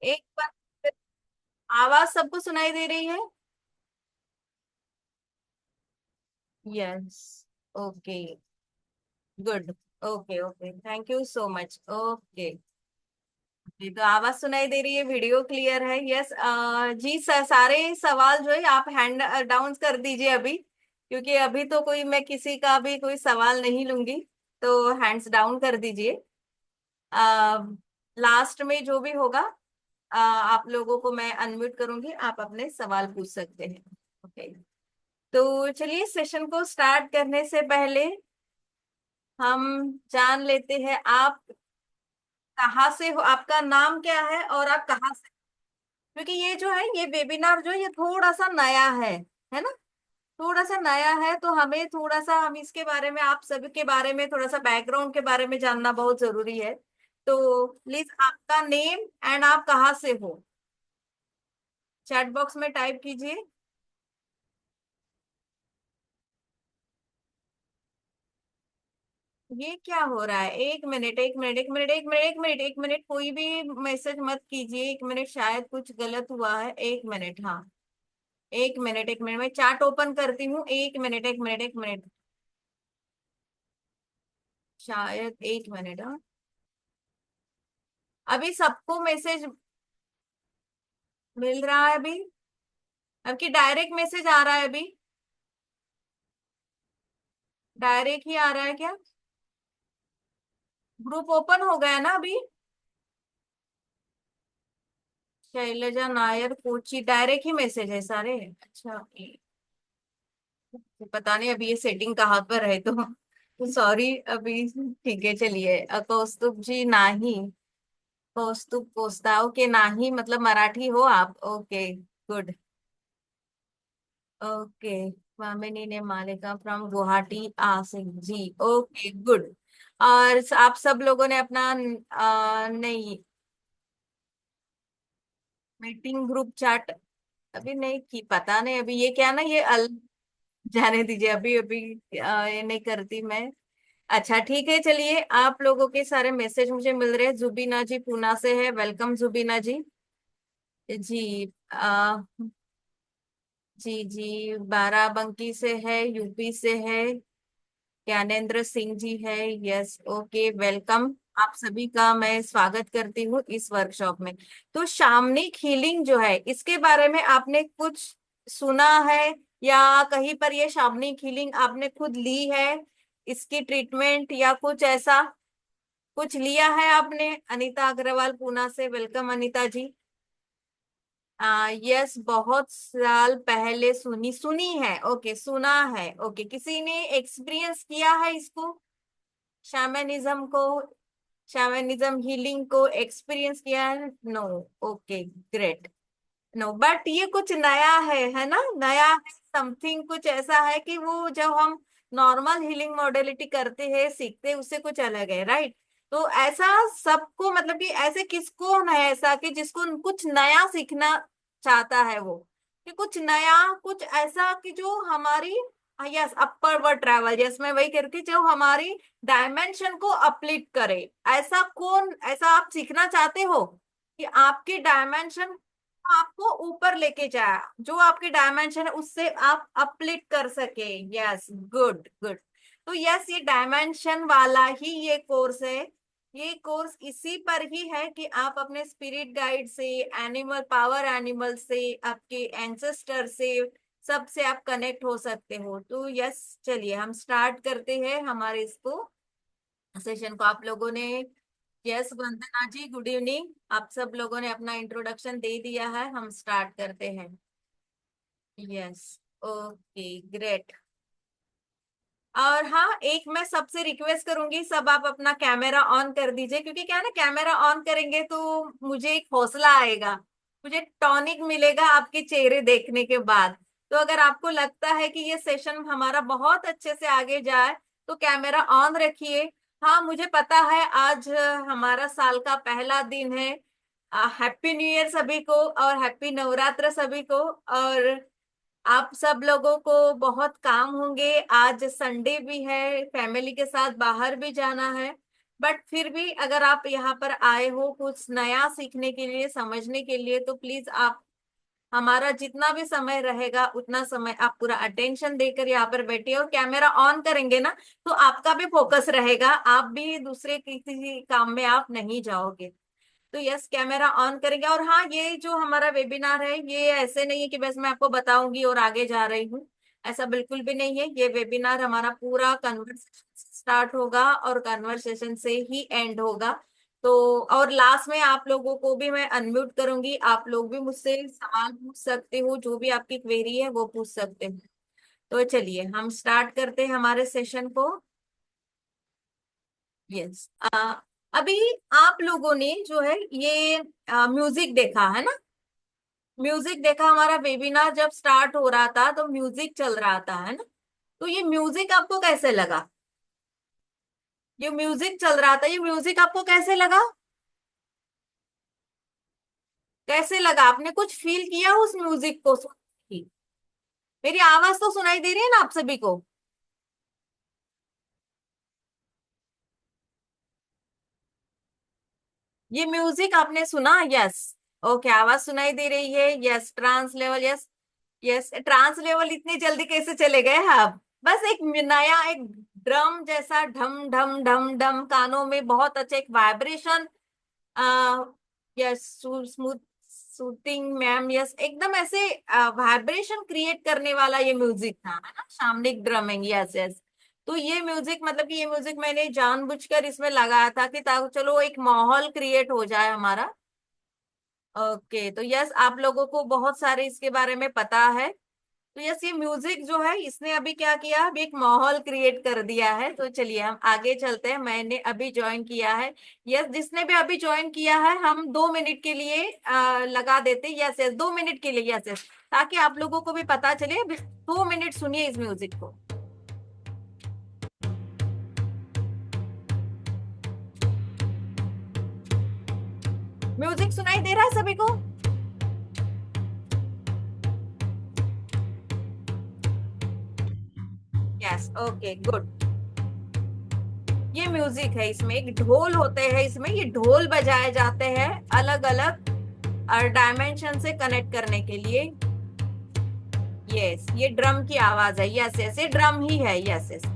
एक बार आवाज सबको सुनाई दे रही है? Yes. Okay. Good. Okay okay, thank you so much. Okay. जी, तो आवाज सुनाई दे रही है, वीडियो क्लियर है? यस। जी सर, सारे सवाल जो है आप हैंड डाउन कर दीजिए अभी, क्योंकि अभी तो कोई मैं किसी का भी कोई सवाल नहीं लूंगी। तो हैंड्स डाउन कर दीजिए। लास्ट में जो भी होगा आप लोगों को मैं अनम्यूट करूंगी, आप अपने सवाल पूछ सकते हैं। ओके। तो चलिए, सेशन को स्टार्ट करने से पहले हम जान लेते हैं आप कहाँ से हो, आपका नाम क्या है और आप कहाँ से। क्योंकि ये जो है, ये वेबिनार जो है ये थोड़ा सा नया है ना? थोड़ा सा नया है, तो हमें थोड़ा सा हम इसके बारे में, आप सभी के बारे में, थोड़ा सा बैकग्राउंड के बारे में जानना बहुत जरूरी है। तो प्लीज आपका नेम एंड आप कहाँ से हो, चैट बॉक्स में टाइप कीजिए। ये क्या हो रहा है? एक मिनट, एक मिनट, एक मिनट, एक मिनट, एक मिनट, एक मिनट, कोई भी मैसेज मत कीजिए। एक मिनट, शायद कुछ गलत हुआ है। एक मिनट, हाँ। एक मिनट, एक मिनट, मैं चार्ट ओपन करती हूँ। एक मिनट, एक मिनट, एक मिनट। शायद एक मिनट, हाँ। अभी सबको मैसेज मिल रहा है अभी? अब की डायरेक्ट मैसेज आ रहा है अभी? डायरेक्ट ही आ रहा है क्या? ग्रुप ओपन हो गया ना अभी? शैलजा नायर कोची, डायरेक्ट ही मैसेज है सारे? अच्छा। पता नहीं अभी ये सेटिंग कहाँ पर है, तो सॉरी अभी। ठीक है, चलिए। कौस्तुभ जी नाही, कौस्तुभ कोस्ताव के नाही, मतलब मराठी हो आप? ओके। गुड। ओके। मामिनी ने Malika from Guwahati Singh ji. Okay, good. और आप सब लोगों ने अपना नहीं, मीटिंग ग्रुप चैट अभी नहीं की, पता नहीं अभी ये क्या ना, ये जाने दीजिए अभी अभी। ये नहीं करती मैं। अच्छा, ठीक है, चलिए। आप लोगों के सारे मैसेज मुझे मिल रहे हैं। जुबीना जी पूना से है, वेलकम जुबीना जी। जी। जी जी, बाराबंकी से है, यूपी से है। ज्ञानेंद्र सिंह जी है। Yes, okay, welcome. आप सभी का मैं स्वागत करती हूँ इस वर्कशॉप में। तो शामनिक हीलिंग जो है, इसके बारे में आपने कुछ सुना है, या कहीं पर ये शामनिक हीलिंग आपने खुद ली है, इसकी ट्रीटमेंट या कुछ ऐसा कुछ लिया है आपने? अनीता अग्रवाल पूना से, वेलकम अनीता जी। यस, बहुत साल पहले सुनी सुनी है। ओके, सुना है। ओके, किसी ने एक्सपीरियंस किया है इसको, शैमनिज्म को, शैमनिज्म हीलिंग को एक्सपीरियंस किया है? No. Okay, great. No, but ये कुछ नया है ना? नया है, समथिंग कुछ ऐसा है कि वो जब हम नॉर्मल हीलिंग मॉडलिटी करते हैं, सीखते हैं, उससे कुछ अलग है, राइट? तो ऐसा सबको, मतलब कि ऐसे किसको है ऐसा कि जिसको कुछ नया सीखना चाहता है वो, कि कुछ नया, कुछ ऐसा कि जो हमारी, यस, अपवर्ड ट्रैवल, यस, मैं वही कह रही थी, जो हमारी डायमेंशन को अपलिफ्ट करे। ऐसा कौन, ऐसा आप सीखना चाहते हो कि आपकी डायमेंशन आपको ऊपर लेके जाए, जो आपकी डायमेंशन है उससे आप अपलिफ्ट कर सके। Yes, good good. तो यस, ये डायमेंशन वाला ही ये कोर्स है। ये कोर्स इसी पर ही है कि आप अपने स्पिरिट गाइड से, एनिमल पावर एनिमल से, आपके एंसेस्टर से, सबसे आप कनेक्ट हो सकते हो। तो यस, चलिए हम स्टार्ट करते हैं हमारे इसको, सेशन को। आप लोगों ने, यस, वंदना जी, गुड इवनिंग। आप सब लोगों ने अपना इंट्रोडक्शन दे दिया है, हम स्टार्ट करते हैं। यस। Okay, great. और हाँ, एक मैं सबसे रिक्वेस्ट करूंगी, सब आप अपना कैमरा ऑन कर दीजिए, क्योंकि क्या है ना, कैमरा ऑन करेंगे तो मुझे एक हौसला आएगा, मुझे टॉनिक मिलेगा आपके चेहरे देखने के बाद। तो अगर आपको लगता है कि ये सेशन हमारा बहुत अच्छे से आगे जाए, तो कैमरा ऑन रखिए। हाँ, मुझे पता है आज हमारा साल का पहला दिन है। हैप्पी न्यू ईयर सभी को, और हैप्पी नवरात्र सभी को। और आप सब लोगों को बहुत काम होंगे, आज संडे भी है, फैमिली के साथ बाहर भी जाना है। बट फिर भी अगर आप यहाँ पर आए हो कुछ नया सीखने के लिए, समझने के लिए, तो प्लीज आप हमारा जितना भी समय रहेगा उतना समय आप पूरा अटेंशन देकर यहाँ पर बैठिए, और कैमरा ऑन करेंगे ना तो आपका भी फोकस रहेगा, आप भी दूसरे किसी काम में आप नहीं जाओगे। तो यस, कैमरा ऑन करेंगे। और हाँ, ये जो हमारा वेबिनार है ये ऐसे नहीं है कि बस मैं आपको बताऊंगी और आगे जा रही हूँ, ऐसा बिल्कुल भी नहीं है। ये वेबिनार हमारा पूरा कन्वर्सेशन स्टार्ट होगा और कन्वर्सेशन से ही एंड होगा। तो और लास्ट में आप लोगों को भी मैं अनम्यूट करूंगी, आप लोग भी मुझसे सवाल पूछ सकते हो, जो भी आपकी क्वेरी है वो पूछ सकते हो। तो चलिए हम स्टार्ट करते हैं हमारे सेशन को। यस। अभी आप लोगों ने जो है ये म्यूजिक देखा है ना, म्यूजिक देखा, हमारा वेबिनार जब स्टार्ट हो रहा था तो म्यूजिक चल रहा था है ना। तो ये म्यूजिक आपको कैसे लगा? ये म्यूजिक चल रहा था, ये म्यूजिक आपको कैसे लगा? कैसे लगा, आपने कुछ फील किया उस म्यूजिक को सुन के? मेरी आवाज तो सुनाई दे रही है ना आप सभी को? ये म्यूजिक आपने सुना? यस। ओके, आवाज सुनाई दे रही है। Yes, trance level. Yes. Yes, trance level इतनी जल्दी कैसे चले गए आप? बस एक नया एक ड्रम जैसा ढम ढम ढम ढम कानों में बहुत अच्छा एक vibration. Uh, yes, smooth soothing ma'am. Yes, एकदम ऐसे वाइब्रेशन क्रिएट करने वाला ये म्यूजिक था है ना, शामनिक ड्रमिंग। Yes yes. तो ये म्यूजिक मतलब कि ये म्यूजिक मैंने जानबूझकर इसमें लगाया था कि ताकि चलो एक माहौल क्रिएट हो जाए हमारा। ओके, तो यस, आप लोगों को बहुत सारे इसके बारे में पता है। तो यस, ये म्यूजिक जो है इसने अभी क्या किया, अभी एक माहौल क्रिएट कर दिया है। तो चलिए हम आगे चलते हैं, मैंने अभी ज्वाइन किया है। यस, जिसने भी अभी ज्वाइन किया है हम 2 मिनट के लिए लगा देते हैं। यस यस, 2 मिनट के लिए। यस यस, ताकि आप लोगों को भी पता चले। 2 मिनट सुनिए इस म्यूजिक को। म्यूजिक सुनाई दे रहा है सभी को? Yes, okay good. ये म्यूजिक है, इसमें एक ढोल होते हैं, इसमें ये ढोल बजाए जाते हैं अलग अलग डायमेंशन से कनेक्ट करने के लिए। यस, ये ड्रम की आवाज है। यस यस, ये ड्रम ही है। Yes yes.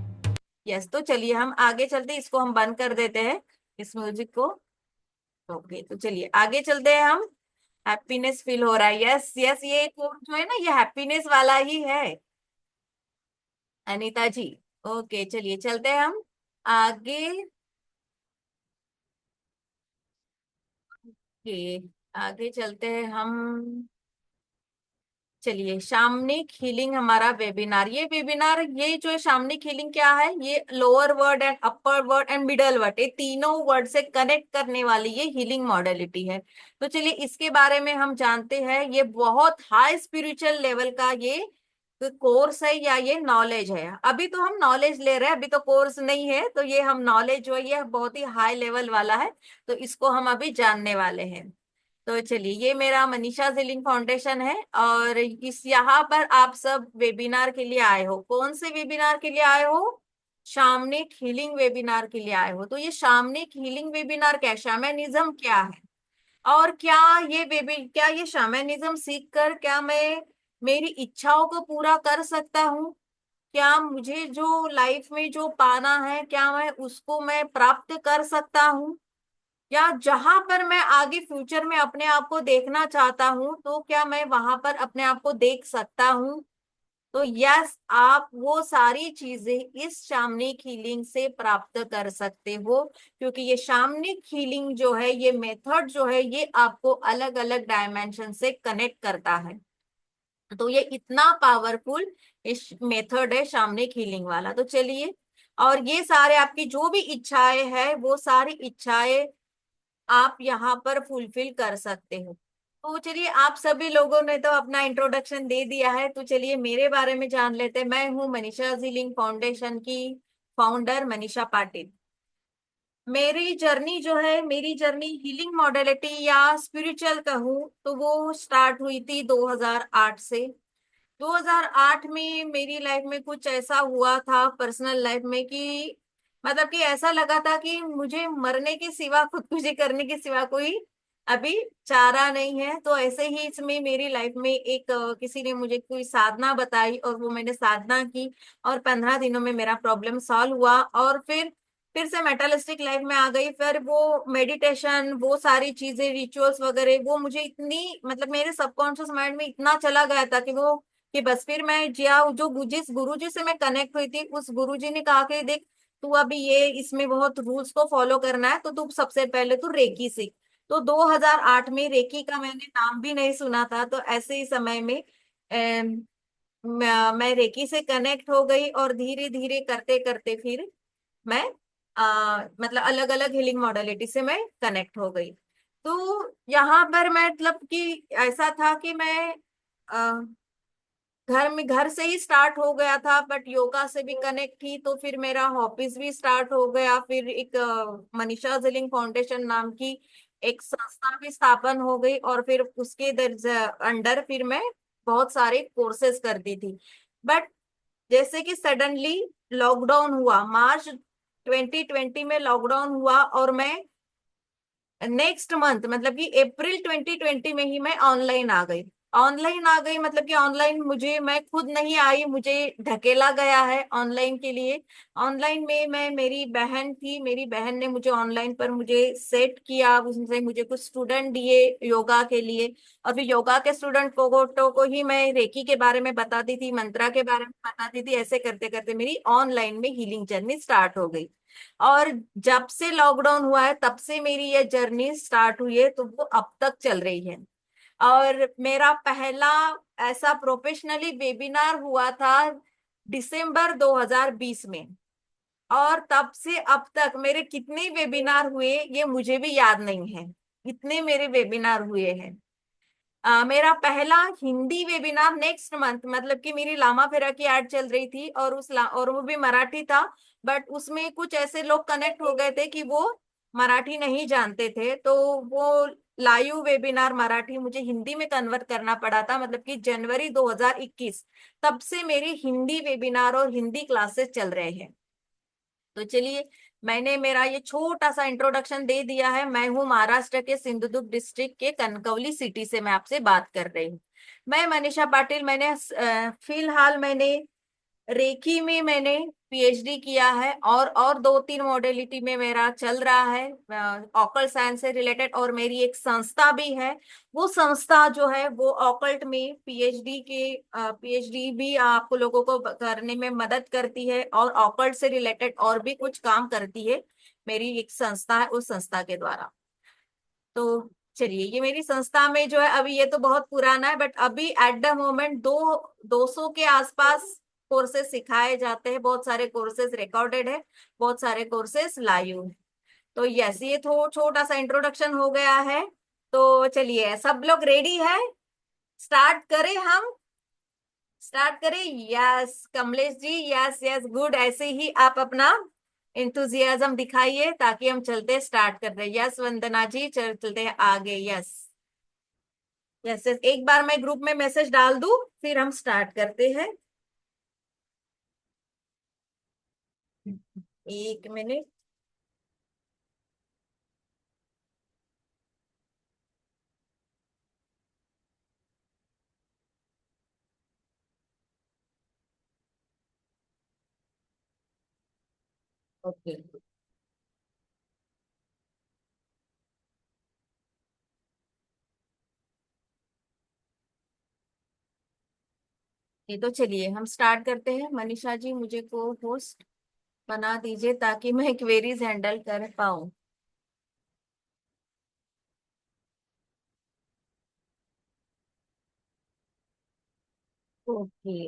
यस, तो चलिए हम आगे चलते हैं, इसको हम बंद कर देते हैं इस म्यूजिक को। ओके, तो चलिए आगे चलते हैं हम। हैप्पीनेस फील हो रहा है। यस यस, ये कोड जो है ना ये हैप्पीनेस वाला ही है, अनीता जी। ओके, चलिए चलते हैं हम आगे के। आगे चलते हैं हम। चलिए, शामनिक हीलिंग हमारा वेबिनार, ये वेबिनार, ये जो है शामनिक हीलिंग क्या है, ये lower word and upper word and middle word, ये तीनों वर्ड से कनेक्ट करने वाली ये हीलिंग मॉडलिटी है। तो चलिए इसके बारे में हम जानते हैं। ये बहुत हाई स्पिरिचुअल लेवल का ये कोर्स है या ये नॉलेज है। अभी तो हम नॉलेज ले रहे हैं, अभी तो कोर्स नहीं है। तो ये हम नॉलेज जो है ये बहुत ही हाई लेवल वाला है, तो इसको हम अभी जानने वाले हैं। तो चलिए, ये मेरा मनीषा जिलिंग फाउंडेशन है, और इस यहाँ पर आप सब वेबिनार के लिए आए हो। कौन से वेबिनार के लिए आए हो? शामनिक हीलिंग वेबिनार के लिए आए हो। तो ये शामनिक हीलिंग वेबिनार क्या है, शैमनिज्म क्या है, और क्या ये क्या ये शैमनिज्म सीख कर क्या मैं मेरी इच्छाओं को पूरा कर सकता हूँ? क्या मुझे जो लाइफ में जो पाना है क्या मैं उसको मैं प्राप्त कर सकता हूँ? या जहां पर मैं आगे फ्यूचर में अपने आप को देखना चाहता हूं तो क्या मैं वहां पर अपने आप को देख सकता हूं? तो यस, आप वो सारी चीजें इस शामनिक हीलिंग से प्राप्त कर सकते हो, क्योंकि ये शामनिक हीलिंग जो है ये मेथड जो है ये आपको अलग अलग डायमेंशन से कनेक्ट करता है। तो ये इतना पावरफुल इस मेथड है शामनिक हीलिंग वाला। तो चलिए, और ये सारे आपकी जो भी इच्छाएं हैं वो सारी इच्छाएं आप यहाँ पर फुलफिल कर सकते हो। तो चलिए, आप सभी लोगों ने तो अपना इंट्रोडक्शन दे दिया है, तो चलिए मेरे बारे में जान लेते हैं। मैं हूँ मनीषा जिलिंग फाउंडेशन की फाउंडर, मनीषा पाटिल। मेरी जर्नी जो है, मेरी जर्नी हीलिंग मॉडलिटी या स्पिरिचुअल कहूँ तो वो स्टार्ट हुई थी 2008 से। 2008 में मेरी लाइफ में कुछ ऐसा हुआ था पर्सनल लाइफ में कि मतलब कि ऐसा लगा था कि मुझे मरने के सिवा, खुदकुशी करने के सिवा कोई अभी चारा नहीं है। तो ऐसे ही इसमें मेरी लाइफ में एक किसी ने मुझे कोई साधना बताई और वो मैंने साधना की, और 15 दिनों में मेरा प्रॉब्लम सॉल्व हुआ। और फिर से मेटलिस्टिक लाइफ में आ गई। फिर वो मेडिटेशन, वो सारी चीजें, रिचुअल्स वगैरह, वो मुझे इतनी, मतलब मेरे सबकॉन्शियस माइंड में इतना चला गया था कि वो, कि बस फिर मैं जिया, जो जिस गुरुजी से मैं कनेक्ट हुई थी, उस गुरुजी ने कहा कि देख, तू अभी ये इसमें बहुत रूल्स को फॉलो करना है, तो तू सबसे पहले तू रेकी सीख। तो 2008 में रेकी का मैंने नाम भी नहीं सुना था, तो ऐसे ही समय में मैं रेकी से कनेक्ट हो गई, और धीरे धीरे करते करते फिर मैं मतलब अलग अलग हीलिंग मॉडलिटी से मैं कनेक्ट हो गई। तो यहाँ पर मैं, मतलब कि ऐसा था कि मैं घर से ही स्टार्ट हो गया था, बट योगा से भी कनेक्ट थी, तो फिर मेरा हॉबीज भी स्टार्ट हो गया। फिर एक मनीषा जिलिंग फाउंडेशन नाम की एक संस्था भी स्थापन हो गई, और फिर उसके अंडर फिर मैं बहुत सारे कोर्सेज करती थी। बट जैसे कि सडनली लॉकडाउन हुआ, मार्च 2020 में लॉकडाउन हुआ, और मैं नेक्स्ट मंथ, मतलब कि अप्रैल 2020 में ही मैं ऑनलाइन आ गई। ऑनलाइन आ गई मतलब कि ऑनलाइन मुझे, मैं खुद नहीं आई, मुझे ढकेला गया है ऑनलाइन के लिए। ऑनलाइन में मैं, मेरी बहन थी, मेरी बहन ने मुझे ऑनलाइन पर मुझे सेट किया, उसने मुझे कुछ स्टूडेंट दिए योगा के लिए। और फिर योगा के स्टूडेंट को ही मैं रेकी के बारे में बताती थी, मंत्रा के बारे में बताती थी। ऐसे करते करते मेरी ऑनलाइन में हीलिंग जर्नी स्टार्ट हो गई। और जब से लॉकडाउन हुआ है तब से मेरी ये जर्नी स्टार्ट हुई है, तो वो अब तक चल रही है। और मेरा पहला ऐसा प्रोफेशनली वेबिनार हुआ था दिसंबर 2020 में। और तब से अब तक मेरे कितने वेबिनार हुए ये मुझे भी याद नहीं है, इतने मेरे वेबिनार हुए हैं। मेरा पहला हिंदी वेबिनार नेक्स्ट मंथ, मतलब कि मेरी लामा फेरा की एड चल रही थी, और और वो भी मराठी था। बट उसमें कुछ ऐसे लोग कनेक्ट हो गए थे कि वो मराठी नहीं जानते थे, तो वो लाइव वेबिनार मराठी मुझे हिंदी में कन्वर्ट करना पड़ा था। मतलब कि जनवरी 2021 तब से मेरी हिंदी वेबिनार और हिंदी क्लासेस चल रहे हैं। तो चलिए, मैंने मेरा ये छोटा सा इंट्रोडक्शन दे दिया है। मैं हूँ महाराष्ट्र के सिंधुदुर्ग डिस्ट्रिक्ट के कनकवली सिटी से, मैं आपसे बात कर रही हूँ। मैं मनीषा पाटिल। मैंने फिलहाल मैंने रेकी में मैंने पीएचडी किया है, और दो तीन मॉडलिटी में मेरा चल रहा है, ऑकल्ट साइंस से रिलेटेड। और मेरी एक संस्था भी है। वो संस्था जो है वो ऑकल्ट में पीएचडी भी आप लोगों को करने में मदद करती है, और ऑकल्ट से रिलेटेड और भी कुछ काम करती है। मेरी एक संस्था है, उस संस्था के द्वारा। तो चलिए, ये मेरी संस्था में जो है, अभी ये तो बहुत पुराना है, बट अभी एट द मोमेंट 200 के आसपास कोर्सेज सिखाए जाते हैं। बहुत सारे कोर्सेज रिकॉर्डेड है, बहुत सारे कोर्सेज लाइव है। तो यस, ये छोटा सा इंट्रोडक्शन हो गया है। तो चलिए, सब लोग रेडी है? स्टार्ट करें हम? स्टार्ट करें? Yes Kamlesh ji, yes yes, good. ऐसे ही आप अपना इंथुजियाज्म दिखाइए, ताकि हम चलते स्टार्ट कर रहे हैं। यस वंदना जी, चलते हैं आगे। यस यस यस, एक बार मैं ग्रुप में मैसेज डाल दूं, फिर हम स्टार्ट करते हैं। एक मिनट। ओके, ये तो चलिए हम स्टार्ट करते हैं। मनीषा जी, मुझे को होस्ट बना दीजिए, ताकि मैं क्वेरीज हैंडल कर पाऊं। ओके।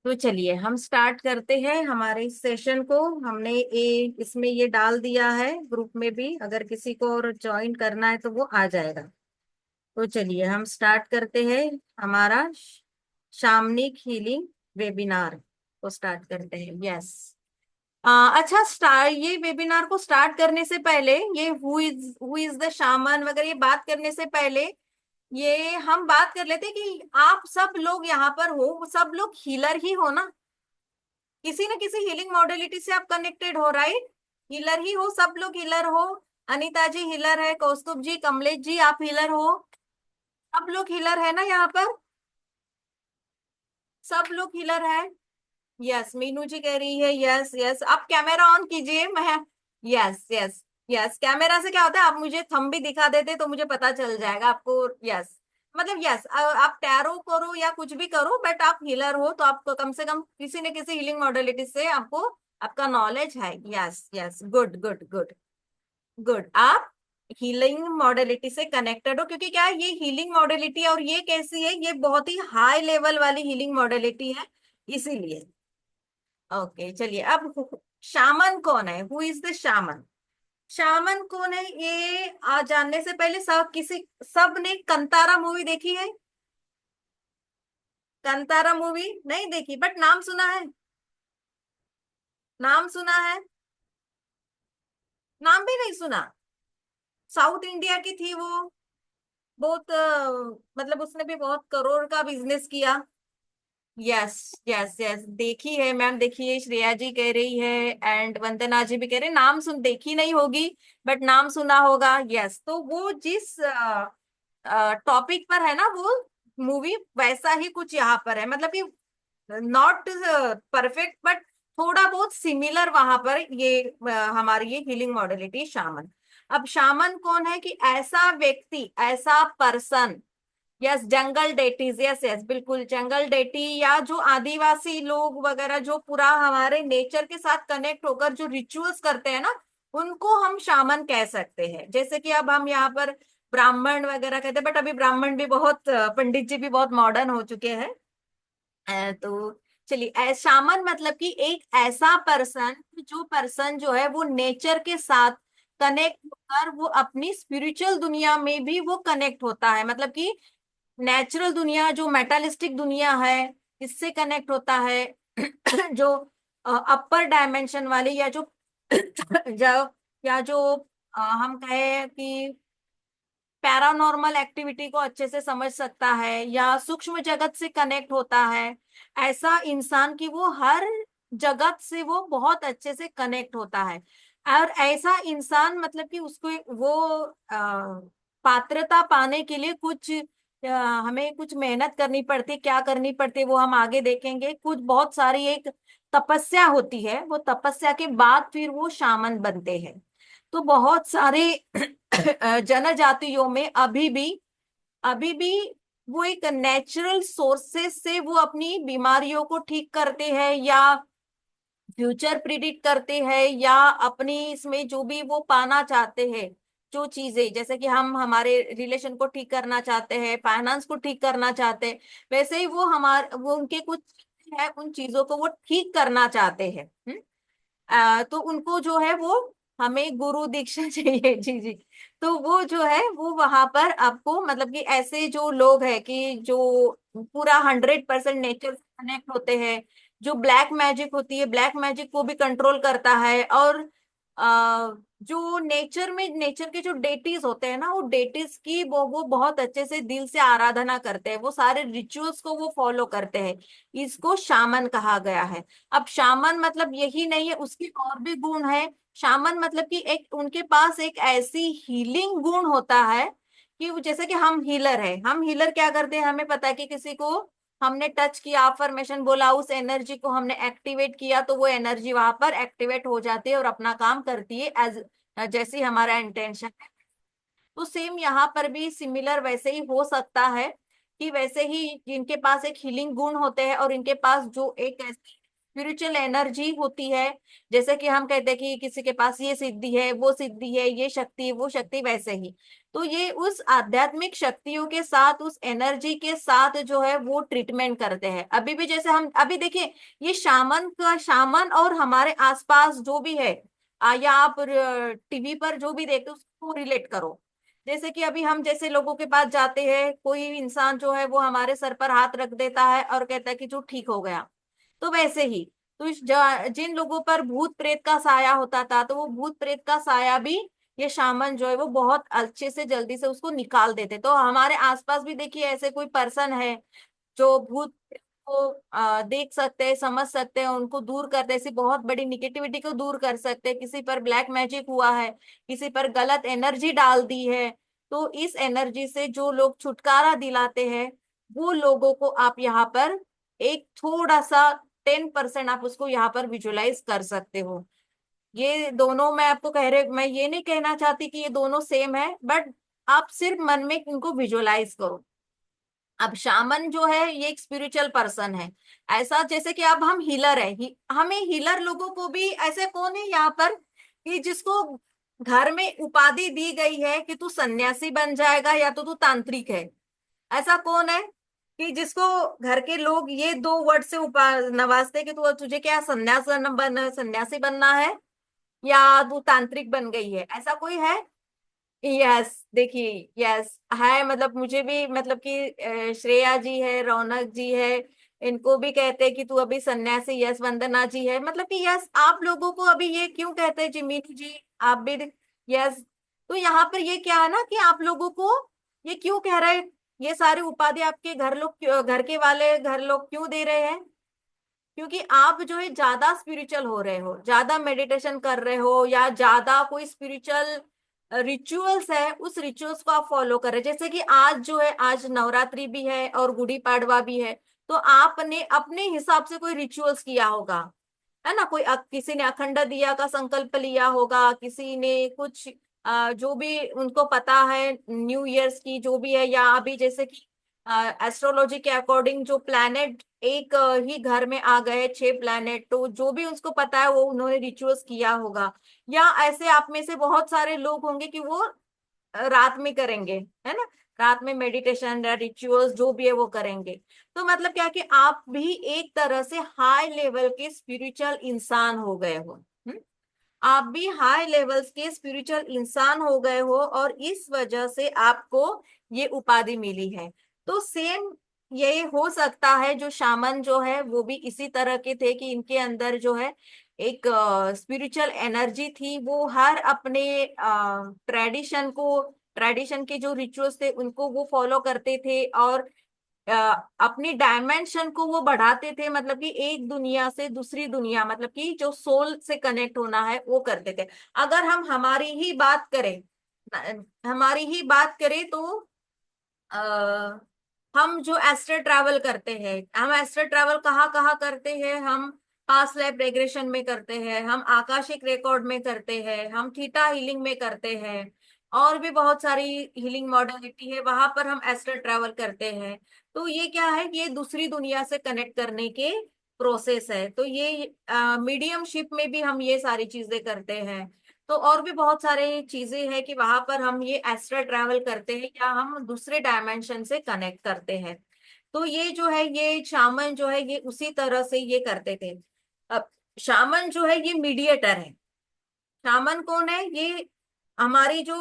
तो चलिए हम स्टार्ट करते हैं हमारे इस सेशन को। हमने इसमें ये डाल दिया है ग्रुप में भी, अगर किसी को और ज्वाइन करना है तो वो आ जाएगा। तो चलिए हम स्टार्ट करते हैं हमारा शामनिक हीलिंग वेबिनार को स्टार्ट करते हैं। यस, अच्छा, ये वेबिनार को स्टार्ट करने से पहले, ये हु इज द शामन वगैरह ये बात करने से पहले, ये हम बात कर लेते कि आप सब लोग यहाँ पर हो, सब लोग हीलर ही हो ना, किसी न किसी हीलिंग मॉडलिटी से आप कनेक्टेड हो, राइट? हीलर ही हो, सब लोग हीलर हो। अनीता जी हीलर है, कौस्तुभ जी, कमलेश जी आप हीलर हो, सब लोग हीलर है ना यहाँ पर, सब लोग हीलर है। यस, मीनू जी कह रही है यस यस, आप कैमरा ऑन कीजिए। मैं यस यस यस, कैमरा से क्या होता है, आप मुझे थंब भी दिखा देते तो मुझे पता चल जाएगा आपको। यस, मतलब यस, आप टैरो करो या कुछ भी करो, बट आप हीलर हो तो आपको कम से कम किसी न किसी हीलिंग मॉडलिटी से आपको आपका नॉलेज है। Yes yes, good good good good, आप हीलिंग मॉडलिटी से कनेक्टेड हो, क्योंकि क्या है, ये हीलिंग मॉडलिटी और ये कैसी है, ये बहुत ही हाई लेवल वाली हीलिंग मॉडलिटी है, इसीलिए। ओके चलिए, अब शामन कौन है, who is the shaman? Shaman कौन है ये जानने से पहले सब ने कंतारा मूवी देखी है? कंतारा मूवी नहीं देखी, बट नाम सुना है, नाम सुना है, नाम भी नहीं सुना। साउथ इंडिया की थी वो, बहुत मतलब उसने भी बहुत करोड़ का बिजनेस किया। यस यस यस, देखी है मैम, देखी है, श्रेया जी कह रही है, एंड वंदना जी भी कह रहे हैं, नाम सुन, देखी नहीं होगी बट नाम सुना होगा। यस, तो वो जिस टॉपिक पर है ना वो मूवी, वैसा ही कुछ यहाँ पर है, मतलब कि नॉट परफेक्ट बट थोड़ा बहुत सिमिलर वहां पर ये हमारी ये हीलिंग मॉडलिटी शामन। अब शामन कौन है कि ऐसा व्यक्ति, ऐसा पर्सन, यस जंगल डेटीज, यस यस बिल्कुल, जंगल डेटी या जो आदिवासी लोग वगैरह जो पूरा हमारे नेचर के साथ कनेक्ट होकर जो रिचुअल्स करते हैं ना, उनको हम शामन कह सकते हैं। जैसे कि अब हम यहाँ पर ब्राह्मण वगैरह कहते हैं, बट अभी ब्राह्मण भी बहुत पंडित जी भी बहुत मॉडर्न हो चुके हैं। तो चलिए, शामन मतलब कि एक ऐसा पर्सन, जो पर्सन जो है वो नेचर के साथ कनेक्ट होकर वो अपनी स्पिरिचुअल दुनिया में भी वो कनेक्ट होता है, मतलब कि नेचुरल दुनिया जो मेटालिस्टिक दुनिया है इससे कनेक्ट होता है। जो अपर डायमेंशन वाली या जो जो या जो हम कहें कि पैरानॉर्मल एक्टिविटी को अच्छे से समझ सकता है या सूक्ष्म जगत से कनेक्ट होता है, ऐसा इंसान की वो हर जगत से वो बहुत अच्छे से कनेक्ट होता है। और ऐसा इंसान मतलब कि उसको वो पात्रता पाने के लिए कुछ हमें कुछ मेहनत करनी पड़ती है, क्या करनी पड़ती है वो हम आगे देखेंगे, कुछ बहुत सारी एक तपस्या होती है, वो तपस्या के बाद फिर वो शामन बनते हैं। तो बहुत सारे जनजातियों में अभी भी वो एक नेचुरल सोर्सेस से वो अपनी बीमारियों को ठीक करते हैं या फ्यूचर प्रिडिक्ट करते हैं या अपनी इसमें जो भी वो पाना चाहते हैं, जो चीजें, जैसे कि हम हमारे रिलेशन को ठीक करना चाहते हैं, फाइनेंस को ठीक करना चाहते हैं, वैसे ही वो उनके कुछ है, उन चीजों को वो ठीक करना चाहते हैं। तो उनको जो है वो हमें गुरु दीक्षा चाहिए। जी जी, तो वो जो है वो वहां पर आपको मतलब कि ऐसे जो लोग हैं कि जो पूरा 100% नेचर से कनेक्ट होते हैं, जो ब्लैक मैजिक होती है, ब्लैक मैजिक को भी कंट्रोल करता है, और जो नेचर में नेचर के जो डेटीज होते हैं ना, वो डेटीज की वो बहुत अच्छे से दिल से आराधना करते हैं, वो सारे रिचुअल्स को वो फॉलो करते हैं, इसको शामन कहा गया है। अब शामन मतलब यही नहीं है, उसके और भी गुण है। शामन मतलब कि एक उनके पास एक ऐसी हीलिंग गुण होता है कि जैसे कि हम हीलर है, हम हीलर क्या करते हैं, हमें पता है कि किसी को हमने टच किया, अफर्मेशन बोला, उस एनर्जी को हमने एक्टिवेट किया, तो वो एनर्जी वहां पर एक्टिवेट हो जाती है और अपना काम करती है एज जैसे हमारा इंटेंशन है। तो सेम यहाँ पर भी सिमिलर वैसे ही हो सकता है कि वैसे ही जिनके पास एक हीलिंग गुण होते हैं और इनके पास जो एक ऐसी स्पिरिचुअल एनर्जी होती है, जैसे कि हम कहते हैं कि किसी के पास ये सिद्धि है, वो सिद्धि है, ये शक्ति, वो शक्ति, वैसे ही तो ये उस आध्यात्मिक शक्तियों के साथ, उस एनर्जी के साथ जो है वो ट्रीटमेंट करते हैं। अभी भी जैसे हम अभी देखिए, ये शामन और हमारे आसपास जो भी है, या आप टीवी पर जो भी देखते हो उसको रिलेट करो। जैसे कि अभी हम जैसे लोगों के पास जाते हैं, कोई इंसान जो है वो हमारे सर पर हाथ रख देता है और कहता है कि जो ठीक हो गया, तो वैसे ही तो जिन लोगों पर भूत प्रेत का साया होता था, तो वो भूत प्रेत का साया भी ये शामन जो है वो बहुत अच्छे से जल्दी से उसको निकाल देते। तो हमारे आसपास भी देखिए ऐसे कोई पर्सन है जो भूत को देख सकते हैं, समझ सकते हैं, उनको दूर करते हैं, ऐसी बहुत बड़ी निगेटिविटी को दूर कर सकते हैं। किसी पर ब्लैक मैजिक हुआ है, किसी पर गलत एनर्जी डाल दी है, तो इस एनर्जी से जो लोग छुटकारा दिलाते हैं, वो लोगों को आप यहाँ पर एक थोड़ा सा 10% आप उसको यहाँ पर विजुलाइज कर सकते हो। ये दोनों मैं आपको कह रहे, मैं ये नहीं कहना चाहती कि ये दोनों सेम है, बट आप सिर्फ मन में इनको विजुलाइज करो। अब शामन जो है ये एक स्पिरिचुअल पर्सन है। ऐसा जैसे कि अब हम हीलर है, हमें हीलर लोगों को भी ऐसे कौन है यहाँ पर कि जिसको घर में उपाधि दी गई है कि तू सन्यासी बन जाएगा या तो तू तांत्रिक है। ऐसा कौन है कि जिसको घर के लोग ये दो वर्ड से नवाजते कि तू तुझे क्या सन्यासी बनना है या तू तांत्रिक बन गई है, ऐसा कोई है? यस, देखिए, यस है, मतलब मुझे भी, मतलब कि श्रेया जी है, रौनक जी है, इनको भी कहते हैं कि तू अभी सन्यासी। यस, वंदना जी है, मतलब कि यस, आप लोगों को अभी ये क्यों कहते हैं जिमिनी जी, आप भी? यस। तो यहाँ पर ये क्या है ना कि आप लोगों को ये क्यों कह रहे हैं, ये सारी उपाधि आपके घर के वाले घर लोग क्यों दे रहे हैं? क्योंकि आप जो है ज्यादा स्पिरिचुअल हो रहे हो, ज्यादा मेडिटेशन कर रहे हो, या ज्यादा कोई स्पिरिचुअल रिचुअल्स है, उस रिचुअल्स को आप फॉलो कर रहे हैं। जैसे कि आज जो है, आज नवरात्रि भी है और गुड़ी पाड़वा भी है, तो आपने अपने हिसाब से कोई रिचुअल्स किया होगा, है ना? किसी ने अखंड दिया का संकल्प लिया होगा, किसी ने कुछ जो भी उनको पता है न्यू ईयर्स की जो भी है, या अभी जैसे कि एस्ट्रोलॉजी के अकॉर्डिंग जो प्लैनेट एक ही घर में आ गए 6 प्लैनेट, तो जो भी उसको पता है वो उन्होंने रिचुअल्स किया होगा। या ऐसे आप में से बहुत सारे लोग होंगे कि वो रात में करेंगे, है ना? रात में मेडिटेशन या रिचुअल्स जो भी है वो करेंगे। तो मतलब क्या कि आप भी एक तरह से हाई लेवल के स्पिरिचुअल इंसान हो गए हो। आप भी हाई लेवल्स के स्पिरिचुअल इंसान हो गए हो, और इस वजह से आपको ये उपाधि मिली है। तो सेम ये हो सकता है, जो शामन जो है वो भी इसी तरह के थे कि इनके अंदर जो है एक स्पिरिचुअल एनर्जी थी। वो हर अपने ट्रेडिशन के जो रिचुअल्स थे उनको वो फॉलो करते थे, और अ, अपनी डायमेंशन को वो बढ़ाते थे, मतलब कि एक दुनिया से दूसरी दुनिया, मतलब कि जो सोल से कनेक्ट होना है वो करते थे। अगर हम हमारी ही बात करें तो आ, हम जो एस्ट्रल ट्रैवल करते हैं, हम एस्ट्रल ट्रैवल कहाँ कहाँ करते हैं? हम पास्ट लाइफ रेग्रेशन में करते हैं, हम आकाशिक रिकॉर्ड में करते हैं, हम थीटा हीलिंग में करते हैं, और भी बहुत सारी हीलिंग मॉडलिटी है, वहां पर हम एस्ट्रल ट्रैवल करते हैं। तो ये क्या है, ये दूसरी दुनिया से कनेक्ट करने के प्रोसेस है। तो ये मीडियमशिप में भी हम ये सारी चीजें करते हैं। तो और भी बहुत सारे चीजें हैं कि वहां पर हम ये एस्ट्रल ट्रैवल करते हैं, या हम दूसरे डायमेंशन से कनेक्ट करते हैं। तो ये जो है, ये शामन जो है ये उसी तरह से ये करते थे। अब शामन जो है ये मीडिएटर है। शामन कौन है? ये हमारी जो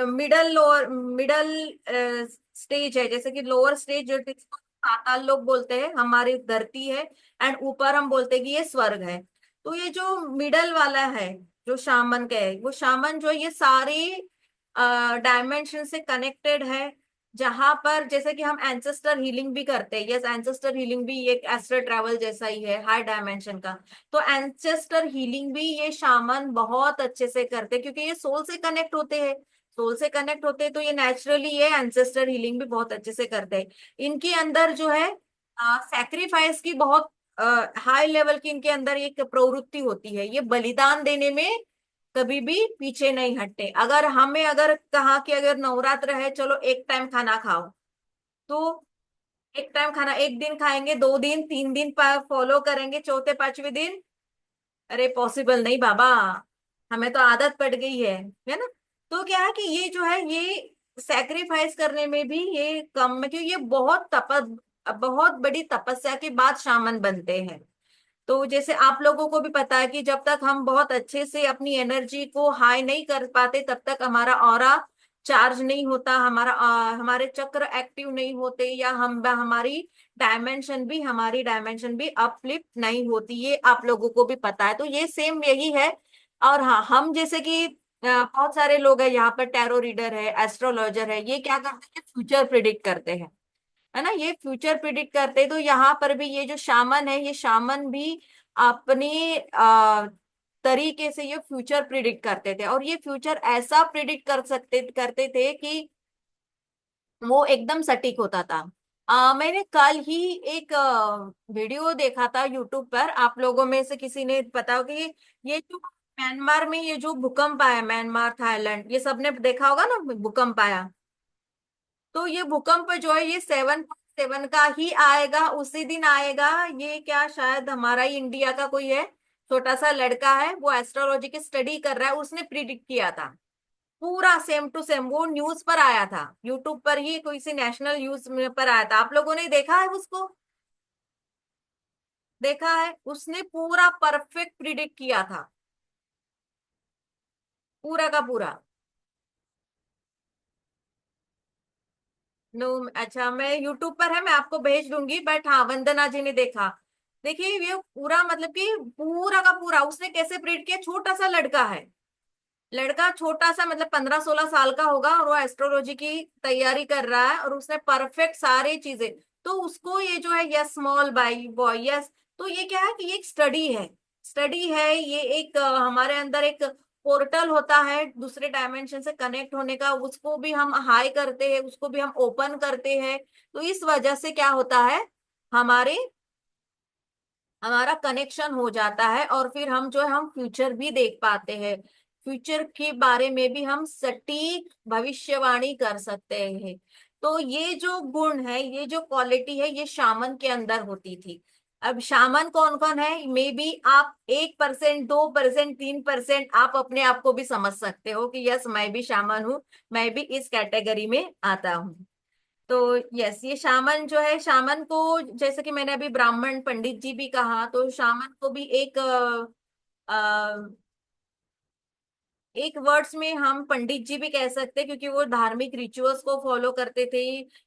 मिडल स्टेज है, जैसे कि लोअर स्टेज जो जिसको पाताल लोग बोलते हैं, हमारी धरती है, एंड ऊपर हम बोलते हैं कि ये स्वर्ग है। तो ये जो मिडल वाला है, जो शामन का है, वो शामन जो है ये सारे डायमेंशन से कनेक्टेड है। जहां पर जैसे कि हम एंसेस्टर हीलिंग भी करते हैं, यस, एंसेस्टर हीलिंग भी एक एस्ट्रल ट्रैवल जैसा ही है, हाई डायमेंशन का। तो एंसेस्टर हीलिंग भी ये शामन बहुत अच्छे से करते हैं, क्योंकि ये सोल से कनेक्ट होते हैं। सोल से कनेक्ट होते हैं तो ये नेचुरली ये एंसेस्टर हीलिंग भी बहुत अच्छे से करते हैं। इनके अंदर जो है सैक्रिफाइस की बहुत हाई लेवल की इनके अंदर एक प्रवृत्ति होती है। ये बलिदान देने में कभी भी पीछे नहीं हटते। अगर कहा कि अगर नवरात्र है, चलो एक टाइम खाना खाओ, तो एक टाइम खाना, एक दिन खाएंगे, 2 दिन 3 दिन फॉलो करेंगे, चौथे पांचवें दिन अरे पॉसिबल नहीं बाबा, हमें तो आदत पड़ गई है ना? तो क्या है कि ये जो है ये सैक्रिफाइस करने में भी ये कम है, क्योंकि ये बहुत बड़ी तपस्या के बाद शामन बनते हैं। तो जैसे आप लोगों को भी पता है कि जब तक हम बहुत अच्छे से अपनी एनर्जी को हाई नहीं कर पाते, तब तक हमारा ऑरा चार्ज नहीं होता, हमारे चक्र एक्टिव नहीं होते, या हमारी डायमेंशन भी अपलिफ्ट नहीं होती, ये आप लोगों को भी पता है। तो ये सेम यही है। और हाँ, हम जैसे कि बहुत सारे लोग हैं यहाँ पर, टैरो रीडर है, एस्ट्रोलॉजर है, ये क्या करते हैं, फ्यूचर प्रिडिक्ट करते हैं, है ना, ये फ्यूचर प्रिडिक्ट करते हैं। तो यहाँ पर भी ये जो शामन है, ये शामन भी अपने तरीके से ये फ्यूचर प्रिडिक्ट करते थे, और ये फ्यूचर ऐसा प्रिडिक्ट करते करते थे कि वो एकदम सटीक होता था। मैंने कल ही एक वीडियो देखा था यूट्यूब पर, आप लोगों में से किसी ने बताया कि ये जो म्यांमार में ये जो भूकंप आया, म्यांमार, थाईलैंड, ये सबने देखा होगा ना, भूकंप आया। तो ये भूकंप जो है, ये 7.7 का ही आएगा, उसी दिन आएगा। ये क्या, शायद हमारा ही इंडिया का कोई है, छोटा सा लड़का है, वो एस्ट्रोलॉजी की स्टडी कर रहा है, उसने प्रिडिक्ट किया था पूरा सेम टू सेम। वो न्यूज पर आया था, यूट्यूब पर ही कोई सी नेशनल न्यूज में पर आया था। आप लोगों ने देखा है उसको? देखा है, उसने पूरा परफेक्ट प्रिडिक्ट किया था, पूरा का पूरा। नो, अच्छा, मैं यूट्यूब पर है, मैं आपको भेज दूंगी, बट हाँ, वंदना जी ने देखा। देखिए, ये पूरा मतलब कि पूरा का पूरा उसने कैसे प्रिडिक्ट किया। छोटा सा लड़का है, लड़का छोटा सा, मतलब 15-16 साल का होगा, और वो एस्ट्रोलॉजी की तैयारी कर रहा है, और उसने परफेक्ट सारी चीजें। तो उसको ये जो है, yes small by boy, yes. तो ये क्या है कि ये एक स्टडी है, स्टडी है ये, एक हमारे अंदर एक पोर्टल होता है दूसरे डायमेंशन से कनेक्ट होने का, उसको भी हम हाई करते हैं, उसको भी हम ओपन करते हैं। तो इस वजह से क्या होता है, हमारे हमारा कनेक्शन हो जाता है, और फिर हम जो है, हम फ्यूचर भी देख पाते हैं, फ्यूचर के बारे में भी हम सटीक भविष्यवाणी कर सकते हैं। तो ये जो गुण है, ये जो क्वालिटी है, ये शामन के अंदर होती थी। अब शामन कौन कौन है, मे बी आप 1%, 2%, 3% आप अपने आप को भी समझ सकते हो कि यस, मैं भी शामन हूँ, मैं भी इस कैटेगरी में आता हूँ। तो यस, ये शामन जो है, शामन को जैसे कि मैंने अभी ब्राह्मण पंडित जी भी कहा, तो शामन को भी एक वर्ड्स में हम पंडित जी भी कह सकते हैं, क्योंकि वो धार्मिक रिचुअल्स को फॉलो करते थे।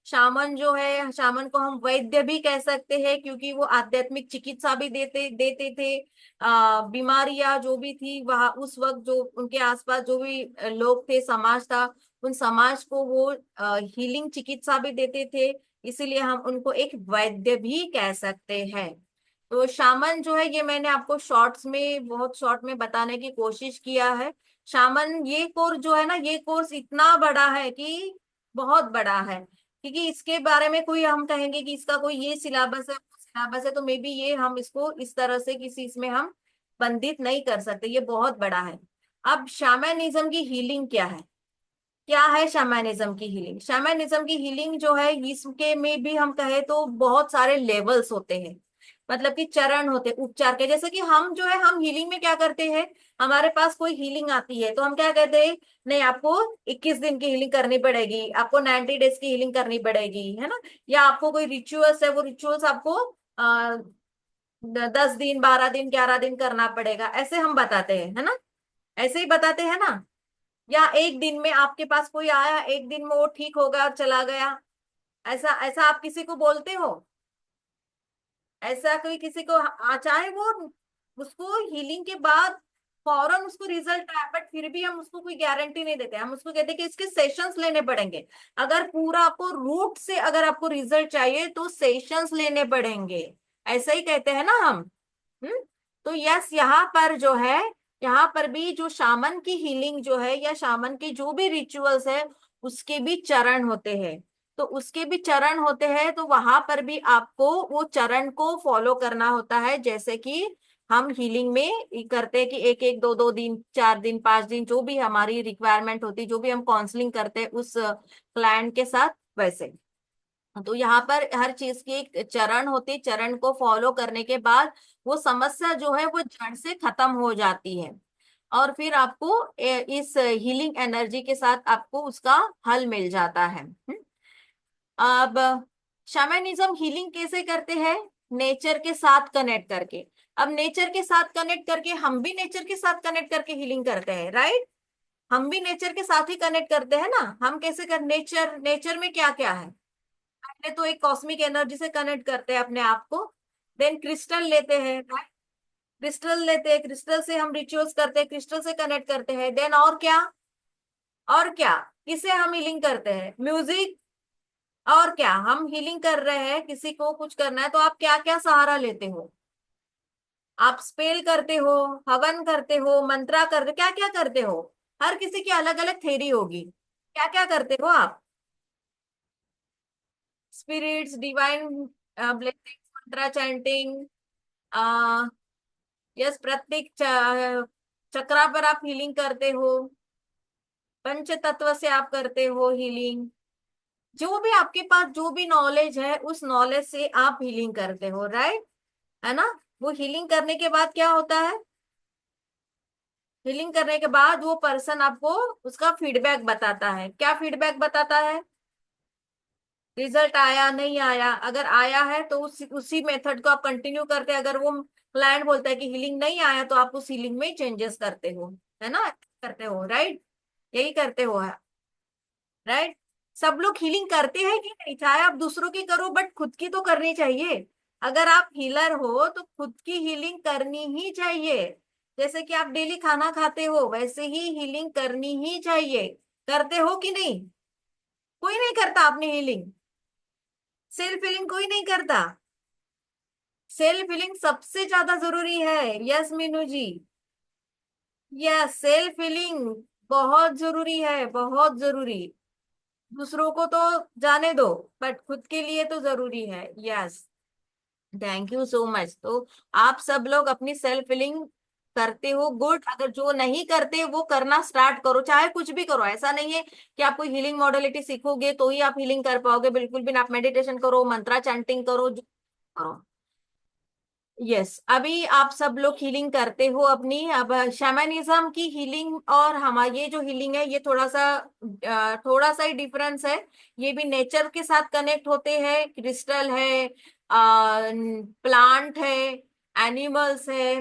शामन जो है, शामन को हम वैद्य भी कह सकते हैं, क्योंकि वो आध्यात्मिक चिकित्सा भी देते देते थे। बीमारियां जो भी थी वहां उस वक्त, जो उनके आसपास जो भी लोग थे, समाज था, उन समाज को वो हीलिंग चिकित्सा भी देते थे। इसीलिए हम उनको एक वैद्य भी कह सकते हैं। तो शामन जो है, ये मैंने आपको शॉर्ट्स में, बहुत शॉर्ट में बताने की कोशिश किया है। शामन ये कोर्स जो है ना, ये कोर्स इतना बड़ा है कि बहुत बड़ा है, क्योंकि इसके बारे में कोई हम कहेंगे कि इसका कोई ये सिलेबस है, वो सिलेबस है, तो मे बी ये हम इसको इस तरह से किसी इसमें हम बंधित नहीं कर सकते, ये बहुत बड़ा है। अब शैमनिज्म की हीलिंग क्या है, क्या है शैमनिज्म की हीलिंग? शैमनिज्म की हीलिंग जो है, इसके में भी हम कहे तो बहुत सारे लेवल्स होते हैं, मतलब कि चरण होते हैं उपचार के। जैसे कि हम जो है, हम हीलिंग में क्या करते हैं, हमारे पास कोई हीलिंग आती है, तो हम क्या कहते हैं, नहीं, आपको 21 दिन की हीलिंग करनी पड़ेगी, आपको 90 डेज की हीलिंग करनी पड़ेगी, है ना। या आपको कोई रिचुअल्स है, वो रिचुअल्स आपको 10 दिन, 12 दिन, 11 दिन करना पड़ेगा, ऐसे हम बताते हैं, है ना, ऐसे ही बताते हैं ना। या एक दिन में आपके पास कोई आया, एक दिन में वो ठीक हो गया और चला गया, ऐसा ऐसा आप किसी को बोलते हो? ऐसा कोई किसी को चाहे वो, उसको हीलिंग के बाद फौरन उसको रिजल्ट आए, बट फिर भी हम उसको कोई गारंटी नहीं देते, हम उसको कहते हैं कि इसके सेशंस लेने पड़ेंगे। अगर पूरा आपको रूट से अगर आपको रिजल्ट चाहिए, तो सेशंस लेने पड़ेंगे, ऐसा ही कहते हैं ना हम। हम्म। तो यस, यहाँ पर जो है, यहाँ पर भी जो शामन की हीलिंग जो है, या शामन के जो भी रिचुअल्स है, उसके भी चरण होते हैं। तो उसके भी चरण होते हैं, तो वहां पर भी आपको वो चरण को फॉलो करना होता है, जैसे कि हम हीलिंग में करते हैं कि 1-1, 2-2 दिन, 4 दिन, 5 दिन, जो भी हमारी रिक्वायरमेंट होती है, जो भी हम काउंसलिंग करते हैं उस क्लाइंट के साथ, वैसे। तो यहाँ पर हर चीज की एक चरण होती, चरण को फॉलो करने के बाद वो समस्या जो है, वो जड़ से खत्म हो जाती है, और फिर आपको इस हीलिंग एनर्जी के साथ आपको उसका हल मिल जाता है। अब शैमनिज्म हीलिंग कैसे करते हैं? नेचर के साथ कनेक्ट करके। अब नेचर के साथ कनेक्ट करके, हम भी नेचर के साथ कनेक्ट करके हीलिंग करते हैं, राइट। हम भी नेचर के साथ ही कनेक्ट करते हैं ना। हम कैसे कर, नेचर, नेचर में क्या क्या है, पहले तो एक कॉस्मिक एनर्जी से कनेक्ट करते हैं अपने आप को। देन क्रिस्टल लेते हैं, क्रिस्टल लेते हैं, क्रिस्टल से हम रिचुअल्स करते हैं, क्रिस्टल से कनेक्ट करते हैं। देन और क्या, और क्या, किसे हम हीलिंग करते हैं, म्यूजिक। और क्या, हम हीलिंग कर रहे हैं, किसी को कुछ करना है तो आप क्या क्या सहारा लेते हो, आप स्पेल करते हो, हवन करते हो, मंत्रा करते, क्या क्या करते हो। हर किसी की अलग अलग थेरी होगी। क्या क्या करते हो आप, स्पिरिट्स, डिवाइन ब्लेसिंग्स, मंत्रा चैंटिंग, आ यस, प्रत्येक चक्रा पर आप हीलिंग करते हो, पंच तत्व से आप करते हो हीलिंग। जो भी आपके पास जो भी नॉलेज है उस नॉलेज से आप हीलिंग करते हो, राइट, है ना। वो हीलिंग करने के बाद क्या होता है, हीलिंग करने के बाद वो पर्सन आपको उसका फीडबैक बताता है। क्या फीडबैक बताता है, रिजल्ट आया नहीं आया, अगर आया है तो उसी मेथड को आप कंटिन्यू करते हैं। अगर वो क्लाइंट बोलता है कि हीलिंग नहीं आया तो आप उस हीलिंग में चेंजेस करते हो, है ना, करते हो, राइट, यही करते हो, राइट। सब लोग हीलिंग करते हैं कि नहीं, चाहे आप दूसरों की करो बट खुद की तो करनी चाहिए। अगर आप हीलर हो तो खुद की हीलिंग करनी ही चाहिए। जैसे कि आप डेली खाना खाते हो वैसे ही हीलिंग करनी ही चाहिए। करते हो कि नहीं, कोई नहीं करता अपनी हीलिंग, सेल्फ हीलिंग कोई नहीं करता। सेल्फ हीलिंग सबसे ज्यादा जरूरी है, यस मीनू जी। यस, सेल्फ हीलिंग बहुत जरूरी है, बहुत जरूरी। दूसरों को तो जाने दो, बट खुद के लिए तो जरूरी है, yes. Thank you so much. तो आप सब लोग अपनी सेल्फ हीलिंग करते हो, गुड। अगर जो नहीं करते वो करना स्टार्ट करो, चाहे कुछ भी करो। ऐसा नहीं है कि आप कोई हीलिंग मॉडलिटी सीखोगे तो ही आप हीलिंग कर पाओगे, बिल्कुल भी ना। आप मेडिटेशन करो, मंत्रा चैंटिंग करो, जो करो। यस, अभी आप सब लोग हीलिंग करते हो अपनी। अब शैमनिज्म की हीलिंग और हमारी ये जो हीलिंग है ये थोड़ा सा ही डिफरेंस है। ये भी नेचर के साथ कनेक्ट होते हैं, क्रिस्टल है, प्लांट है, एनिमल्स है,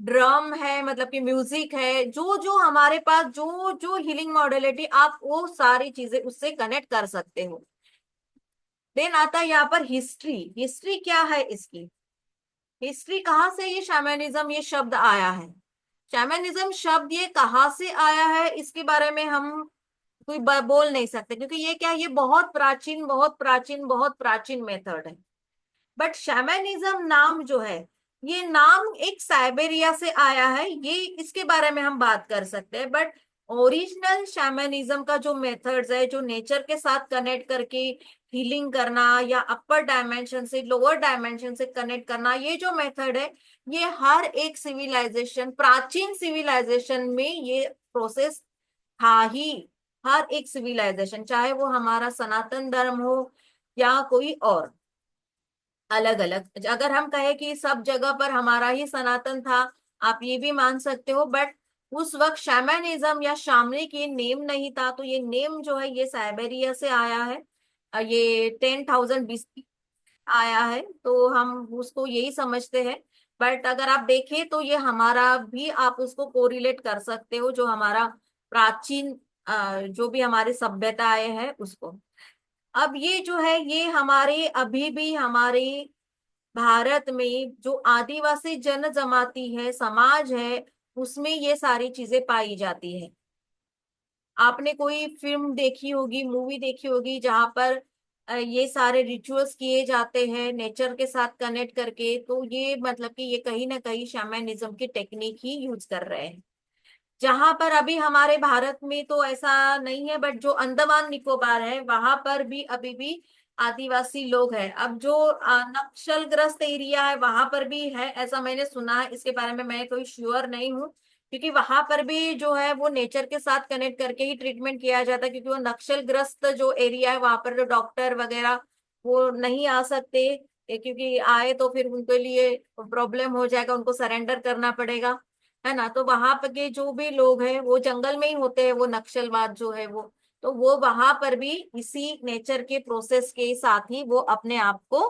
ड्रम है, मतलब कि म्यूजिक है, जो जो हमारे पास जो जो हीलिंग मॉडलिटी, आप वो सारी चीजें उससे कनेक्ट कर सकते हो। देन आता है यहाँ पर हिस्ट्री। हिस्ट्री क्या है इसकी, हिस्ट्री कहाँ से ये शैमनिज्म ये शब्द आया है। शैमनिज्म शब्द ये कहाँ से आया है इसके बारे में हम कोई बोल नहीं सकते, क्योंकि ये क्या, ये बहुत प्राचीन, बहुत प्राचीन, बहुत प्राचीन मेथड है। बट शैमनिज्म नाम जो है, ये नाम एक साइबेरिया से आया है, ये इसके बारे में हम बात कर सकते हैं। बट ओरिजिनल शैमनिज्म का जो मेथड्स है, जो नेचर के साथ कनेक्ट करके हीलिंग करना या अपर डायमेंशन से लोअर डायमेंशन से कनेक्ट करना, ये जो मेथड है, ये हर एक सिविलाइजेशन, प्राचीन सिविलाइजेशन में ये प्रोसेस था ही। हर एक सिविलाइजेशन, चाहे वो हमारा सनातन धर्म हो या कोई और, अलग अलग, अगर हम कहें कि सब जगह पर हमारा ही सनातन था, आप ये भी मान सकते हो। बट उस वक्त शैमनिज्म या शामनिक ये नेम नहीं था, तो ये नेम जो है ये साइबेरिया से आया है। ये 10,000 BC आया है, तो हम उसको यही समझते हैं। बट अगर आप देखें तो ये हमारा भी, आप उसको कोरिलेट कर सकते हो, जो हमारा प्राचीन जो भी हमारे सभ्यताएं हैं उसको। अब ये जो है ये हमारे अभी भी हमारे भारत में जो आदिवासी जनजाति है, समाज है, उसमें ये सारी चीजें पाई जाती है। आपने कोई फिल्म देखी होगी, मूवी देखी होगी जहां पर ये सारे रिचुअल्स किए जाते हैं नेचर के साथ कनेक्ट करके, तो ये मतलब कि ये कहीं ना कहीं शैमनिज्म की टेक्निक ही यूज कर रहे हैं। जहां पर अभी हमारे भारत में तो ऐसा नहीं है, बट जो अंडमान निकोबार है वहां पर भी अभी भी आदिवासी लोग हैं। अब जो नक्सलग्रस्त एरिया है वहां पर भी है, ऐसा मैंने सुना है, इसके बारे में मैं कोई श्योर नहीं हूँ। क्योंकि वहां पर भी जो है वो नेचर के साथ कनेक्ट करके ही ट्रीटमेंट किया जाता है, क्योंकि वो नक्सलग्रस्त जो एरिया है वहां पर जो डॉक्टर वगैरह वो नहीं आ सकते, क्योंकि आए तो फिर उनके लिए प्रॉब्लम हो जाएगा, उनको सरेंडर करना पड़ेगा, है ना। तो वहां पर के जो भी लोग हैं वो जंगल में ही होते हैं, वो नक्सलवाद जो है वो, तो वो वहां पर भी इसी नेचर के प्रोसेस के साथ ही वो अपने आप को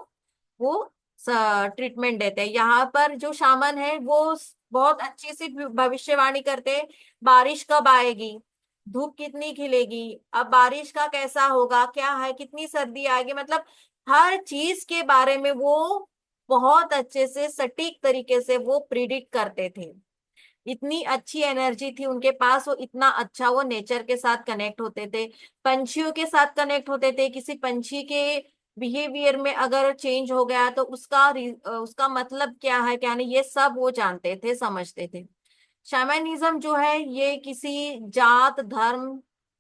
वो ट्रीटमेंट देते हैं। यहाँ पर जो शामन है वो बहुत अच्छी सी भविष्यवाणी करते हैं, बारिश कब आएगी, धूप कितनी खिलेगी, अब बारिश का कैसा होगा, क्या है, कितनी सर्दी आएगी, मतलब हर चीज के बारे में वो बहुत अच्छे से सटीक तरीके से वो प्रिडिक्ट करते थे। इतनी अच्छी एनर्जी थी उनके पास, वो इतना अच्छा वो नेचर के साथ कनेक्ट होते थे, पंछियों के साथ कनेक्ट होते थे। किसी पंछी के बिहेवियर में अगर चेंज हो गया तो उसका मतलब क्या है क्या नहीं, ये सब वो जानते थे, समझते थे। शैमनिज्म जो है ये किसी जात धर्म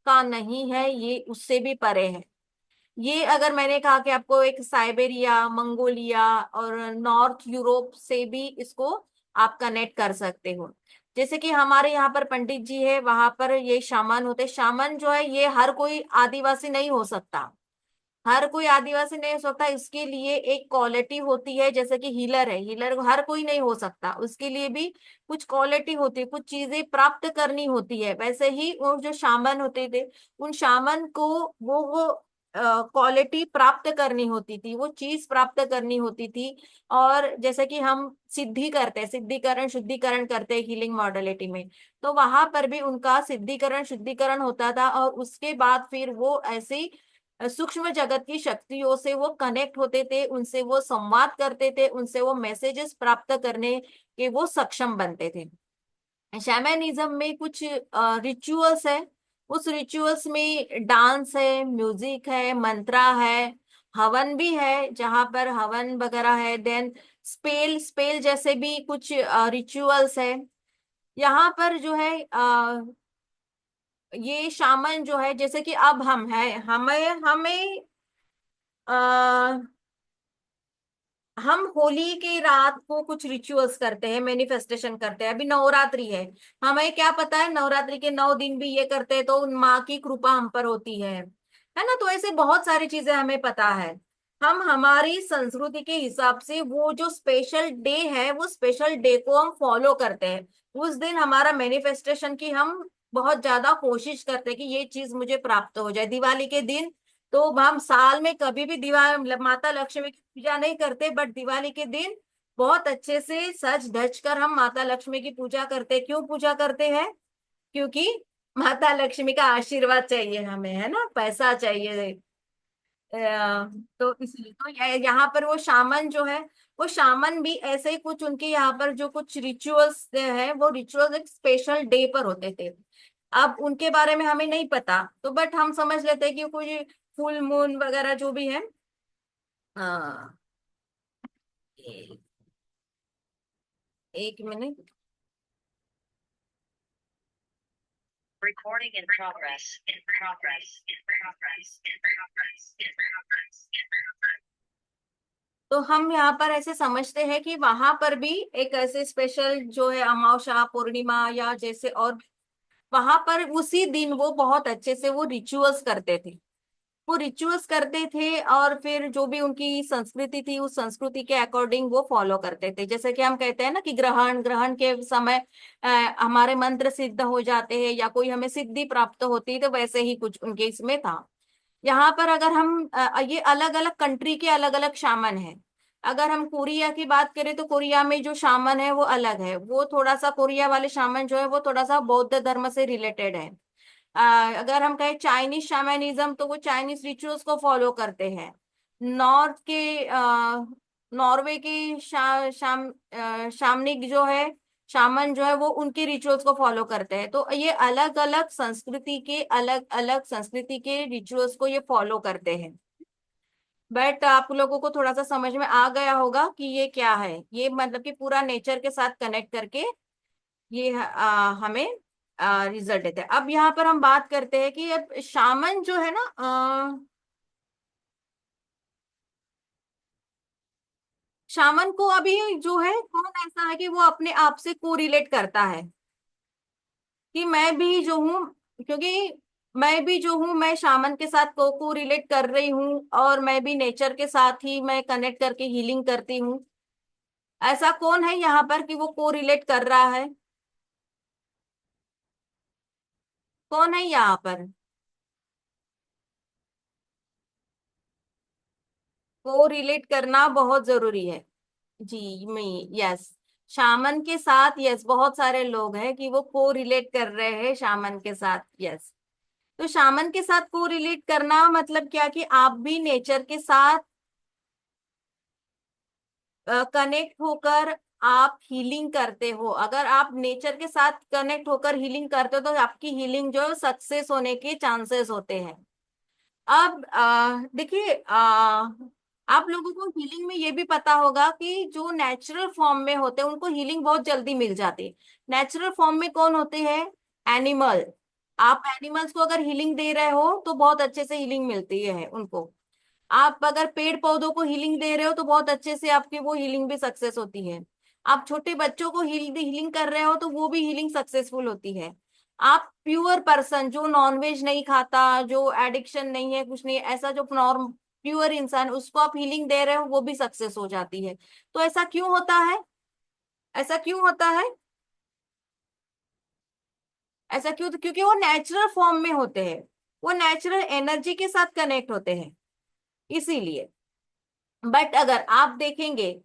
का नहीं है, ये उससे भी परे है। ये अगर मैंने कहा कि आपको एक साइबेरिया, मंगोलिया और नॉर्थ यूरोप से भी इसको आप कनेक्ट कर सकते हो। जैसे कि हमारे यहाँ पर पंडित जी है, वहां पर ये शामन होते। शामन जो है ये हर कोई आदिवासी नहीं हो सकता, हर कोई आदिवासी नहीं हो सकता, इसके लिए एक क्वालिटी होती है। जैसे कि हीलर है, हीलर हर कोई नहीं हो सकता, उसके लिए भी कुछ क्वालिटी होती है, कुछ चीजें प्राप्त करनी होती है। वैसे ही वो जो शामन होते थे, उन शामन को वो क्वालिटी प्राप्त करनी होती थी, वो चीज प्राप्त करनी होती थी। और जैसे कि हम सिद्धि करते हैं, सिद्धिकरण शुद्धिकरण करते हैं हीलिंग मॉडलिटी में, तो वहां पर भी उनका सिद्धिकरण शुद्धिकरण होता था। और उसके बाद फिर वो ऐसे ही सूक्ष्म जगत की शक्तियों से वो कनेक्ट होते थे, उनसे वो संवाद करते थे, उनसे वो मैसेजेस प्राप्त करने के वो सक्षम बनते थे। शैमनिज्म में कुछ रिचुअल्स है, उस रिचुअल्स में डांस है, म्यूजिक है, मंत्रा है, हवन भी है, जहां पर हवन वगैरह है। देन स्पेल स्पेल जैसे भी कुछ रिचुअल्स है। यहाँ पर जो है ये शामन जो है, जैसे कि अब हम है, हमें हमें हम होली की रात को कुछ रिचुअल्स करते हैं, मैनिफेस्टेशन करते हैं। अभी नवरात्रि है, हमें क्या पता है नवरात्रि के 9 दिन भी ये करते हैं तो उन माँ की कृपा हम पर होती है ना। तो ऐसे बहुत सारी चीजें हमें पता है। हम हमारी संस्कृति के हिसाब से वो जो स्पेशल डे है, वो स्पेशल डे को हम फॉलो करते हैं। उस दिन हमारा मैनिफेस्टेशन की हम बहुत ज्यादा कोशिश करते हैं कि ये चीज मुझे प्राप्त हो जाए। दिवाली के दिन तो हम साल में कभी भी माता लक्ष्मी की पूजा नहीं करते, बट दिवाली के दिन बहुत अच्छे से सज धज कर हम माता लक्ष्मी की पूजा करते हैं। क्यों पूजा करते हैं? क्योंकि माता लक्ष्मी का आशीर्वाद चाहिए हमें, है ना, पैसा चाहिए। तो इसलिए तो यहाँ पर वो शामन जो है, वो शामन भी ऐसे ही कुछ उनके यहाँ पर जो कुछ रिचुअल्स है, वो रिचुअल्स एक स्पेशल डे पर होते थे। अब उनके बारे में हमें नहीं पता, तो बट हम समझ लेते हैं कि कोई फुल मून वगैरह जो भी है। हाँ, ए- एक minute. Recording in progress. In progress. In progress. In progress. In progress. तो हम यहाँ पर ऐसे समझते हैं कि वहां पर भी एक ऐसे स्पेशल जो है अमावस्या पूर्णिमा या जैसे, और वहां पर उसी दिन वो बहुत अच्छे से वो रिचुअल्स करते थे, वो रिचुअल्स करते थे। और फिर जो भी उनकी संस्कृति थी, उस संस्कृति के अकॉर्डिंग वो फॉलो करते थे। जैसे कि हम कहते हैं ना कि ग्रहण ग्रहण के समय हमारे मंत्र सिद्ध हो जाते हैं या कोई हमें सिद्धि प्राप्त होती है, तो वैसे ही कुछ उनके इसमें था। यहाँ पर अगर हम ये अलग अलग कंट्री के अलग अलग शामन है। अगर हम कोरिया की बात करें तो कोरिया में जो शामन है वो अलग है, वो थोड़ा सा कोरिया वाले शामन जो है वो थोड़ा सा बौद्ध धर्म से रिलेटेड है। अगर हम कहें चाइनीज शैमनिज्म, तो वो चाइनीज रिचुअल्स को फॉलो करते हैं। नॉर्थ के नॉर्वे के शामनिक जो है, शामन जो है, वो उनके रिचुअल्स को फॉलो करते हैं। तो ये अलग अलग संस्कृति के अलग अलग संस्कृति के रिचुअल्स को ये फॉलो करते हैं। बट आप लोगों को थोड़ा सा समझ में आ गया होगा कि ये क्या है। ये मतलब कि पूरा नेचर के साथ कनेक्ट करके ये हमें रिजल्ट देते हैं। अब यहाँ पर हम बात करते हैं कि अब शामन जो है ना, शामन को अभी जो है कौन ऐसा है कि वो अपने आप से को रिलेट करता है कि मैं भी जो हूँ, क्योंकि मैं भी जो हूँ, मैं शामन के साथ को रिलेट कर रही हूँ, और मैं भी नेचर के साथ ही मैं कनेक्ट करके हीलिंग करती हूँ। ऐसा कौन है यहाँ पर कि वो को रिलेट कर रहा है? कौन है यहाँ पर? को रिलेट करना बहुत जरूरी है। जी, मैं, यस। शामन के साथ, यस, बहुत सारे लोग हैं कि वो को रिलेट कर रहे हैं शामन के साथ, यस। तो शामन के साथ को रिलेट करना मतलब क्या कि आप भी नेचर के साथ कनेक्ट होकर आप हीलिंग करते हो। अगर आप नेचर के साथ कनेक्ट होकर हीलिंग करते हो तो आपकी हीलिंग जो है सक्सेस होने के चांसेस होते हैं। अब देखिए, आप लोगों को हीलिंग में ये भी पता होगा कि जो नेचुरल फॉर्म में होते हैं उनको हीलिंग बहुत जल्दी मिल जाती है। नेचुरल फॉर्म में कौन होते हैं? एनिमल। आप एनिमल्स को अगर हीलिंग दे रहे हो तो बहुत अच्छे से हीलिंग मिलती है उनको। आप अगर पेड़ पौधों को हीलिंग दे रहे हो तो बहुत अच्छे से आपकी वो हीलिंग भी सक्सेस होती है। आप छोटे बच्चों को हीलिंग कर रहे हो तो वो भी हीलिंग सक्सेसफुल होती है। आप प्योर पर्सन जो नॉनवेज नहीं खाता, जो एडिक्शन नहीं है, कुछ नहीं है, ऐसा जो नॉर्म प्योर इंसान, उसको आप हीलिंग दे रहे हो वो भी सक्सेस हो जाती है। तो ऐसा क्यों होता है? ऐसा क्यों होता है? ऐसा क्यों? तो क्योंकि वो नेचुरल फॉर्म में होते हैं, वो नेचुरल एनर्जी के साथ कनेक्ट होते हैं, इसीलिए। बट अगर आप देखेंगे,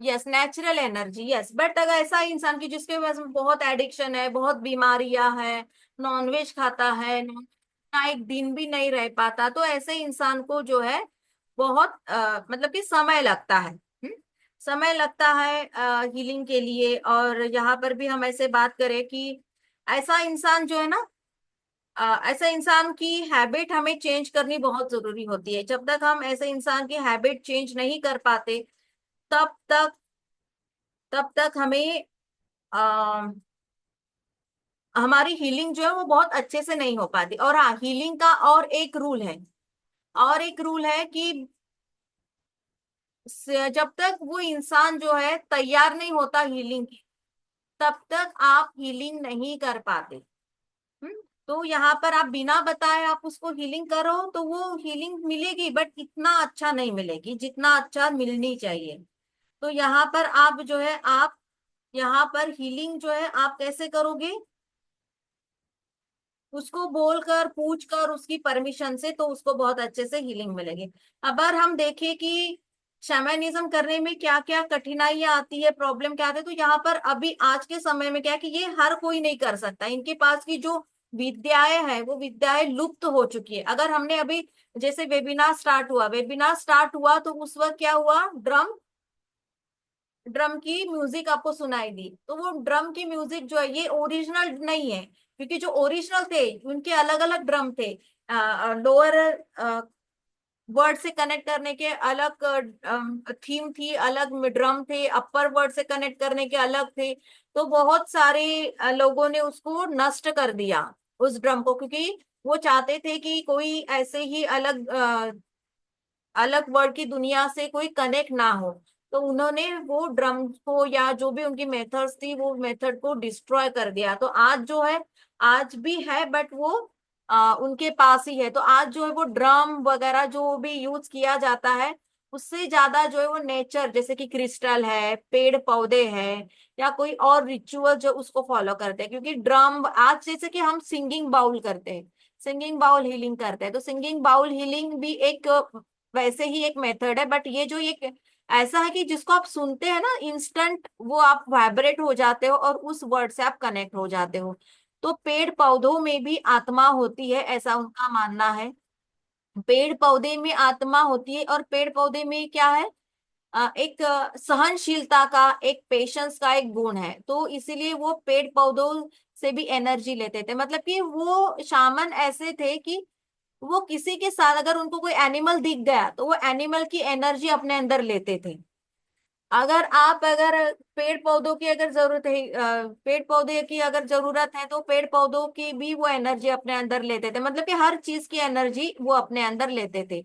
yes, natural energy, yes, but अगर ऐसा इंसान की जिसके पास में बहुत एडिक्शन है, बहुत बीमारियां हैं, नॉनवेज खाता है, ना एक दिन भी नहीं रह पाता, तो ऐसे इंसान को जो है बहुत मतलब कि समय लगता है। समय लगता है हीलिंग के लिए। और यहाँ पर भी हम ऐसे बात करें कि ऐसा इंसान जो है ना, ऐसा इंसान की हैबिट हमें चेंज करनी बहुत जरूरी होती है। जब तक हम ऐसे इंसान की हैबिट चेंज नहीं कर पाते, तब तक हमें आ, हमारी हीलिंग जो है वो बहुत अच्छे से नहीं हो पाती। और हाँ, हीलिंग का और एक रूल है, और एक रूल है कि जब तक वो इंसान जो है तैयार नहीं होता हीलिंग की, तब तक आप हीलिंग नहीं कर पाते। हम्म। तो यहाँ पर आप बिना बताए आप उसको हीलिंग करो तो वो हीलिंग मिलेगी, बट इतना अच्छा नहीं मिलेगी जितना अच्छा मिलनी चाहिए। तो यहाँ पर आप जो है, आप यहाँ पर हीलिंग जो है आप कैसे करोगे? उसको बोलकर पूछकर उसकी परमिशन से, तो उसको बहुत अच्छे से हीलिंग मिलेगी। अगर हम देखें कि शैमनिज्म करने में क्या क्या कठिनाइयां आती है, प्रॉब्लम क्या आती है, तो यहाँ पर अभी आज के समय में क्या है कि ये हर कोई नहीं कर सकता। इनके पास की जो विद्याएं हैं वो विद्याएं लुप्त हो चुकी है। अगर हमने अभी जैसे वेबिनार स्टार्ट हुआ तो उस वक्त क्या हुआ? ड्रम की म्यूजिक आपको सुनाई दी। तो वो ड्रम की म्यूजिक जो है ये ओरिजिनल नहीं है, क्योंकि जो ओरिजिनल थे उनके अलग अलग ड्रम थे। लोअर वर्ड से कनेक्ट करने के अलग थीम थी, अलग ड्रम थे, अपर वर्ड से कनेक्ट करने के अलग थे। तो बहुत सारे लोगों ने उसको नष्ट कर दिया, उस ड्रम को, क्योंकि वो चाहते थे कि कोई ऐसे ही अलग अलग वर्ड की दुनिया से कोई कनेक्ट ना हो। तो उन्होंने वो ड्रम को या जो भी उनकी मेथड्स थी वो मेथड को डिस्ट्रॉय कर दिया। तो आज जो है, आज भी है बट वो उनके पास ही है। तो आज जो है वो ड्रम वगैरह जो भी यूज किया जाता है, उससे ज्यादा जो है वो नेचर, जैसे कि क्रिस्टल है, पेड़ पौधे हैं, या कोई और रिचुअल जो उसको फॉलो करते हैं। क्योंकि ड्रम आज जैसे कि हम सिंगिंग बाउल करते हैं, सिंगिंग बाउल हीलिंग करते हैं, तो सिंगिंग बाउल हीलिंग भी एक वैसे ही एक मेथड है। बट ये जो एक ऐसा है कि जिसको आप सुनते हैं ना, इंस्टेंट वो आप वाइब्रेट हो जाते हो और उस वर्ड से आप कनेक्ट हो जाते हो। तो पेड़ पौधों में भी आत्मा होती है, ऐसा उनका मानना है। पेड़ पौधे में आत्मा होती है, और पेड़ पौधे में क्या है? एक सहनशीलता का, एक पेशेंस का एक गुण है। तो इसीलिए वो पेड़ पौधों से भी एनर्जी लेते थे। मतलब कि वो शामन ऐसे थे कि वो किसी के साथ अगर उनको कोई एनिमल दिख गया तो वो एनिमल की एनर्जी अपने अंदर लेते थे। अगर पेड़ पौधों की अगर जरूरत है, पेड़ पौधे की अगर जरूरत है तो पेड़ पौधों की भी वो एनर्जी अपने अंदर लेते थे। मतलब कि हर चीज की एनर्जी वो अपने अंदर लेते थे।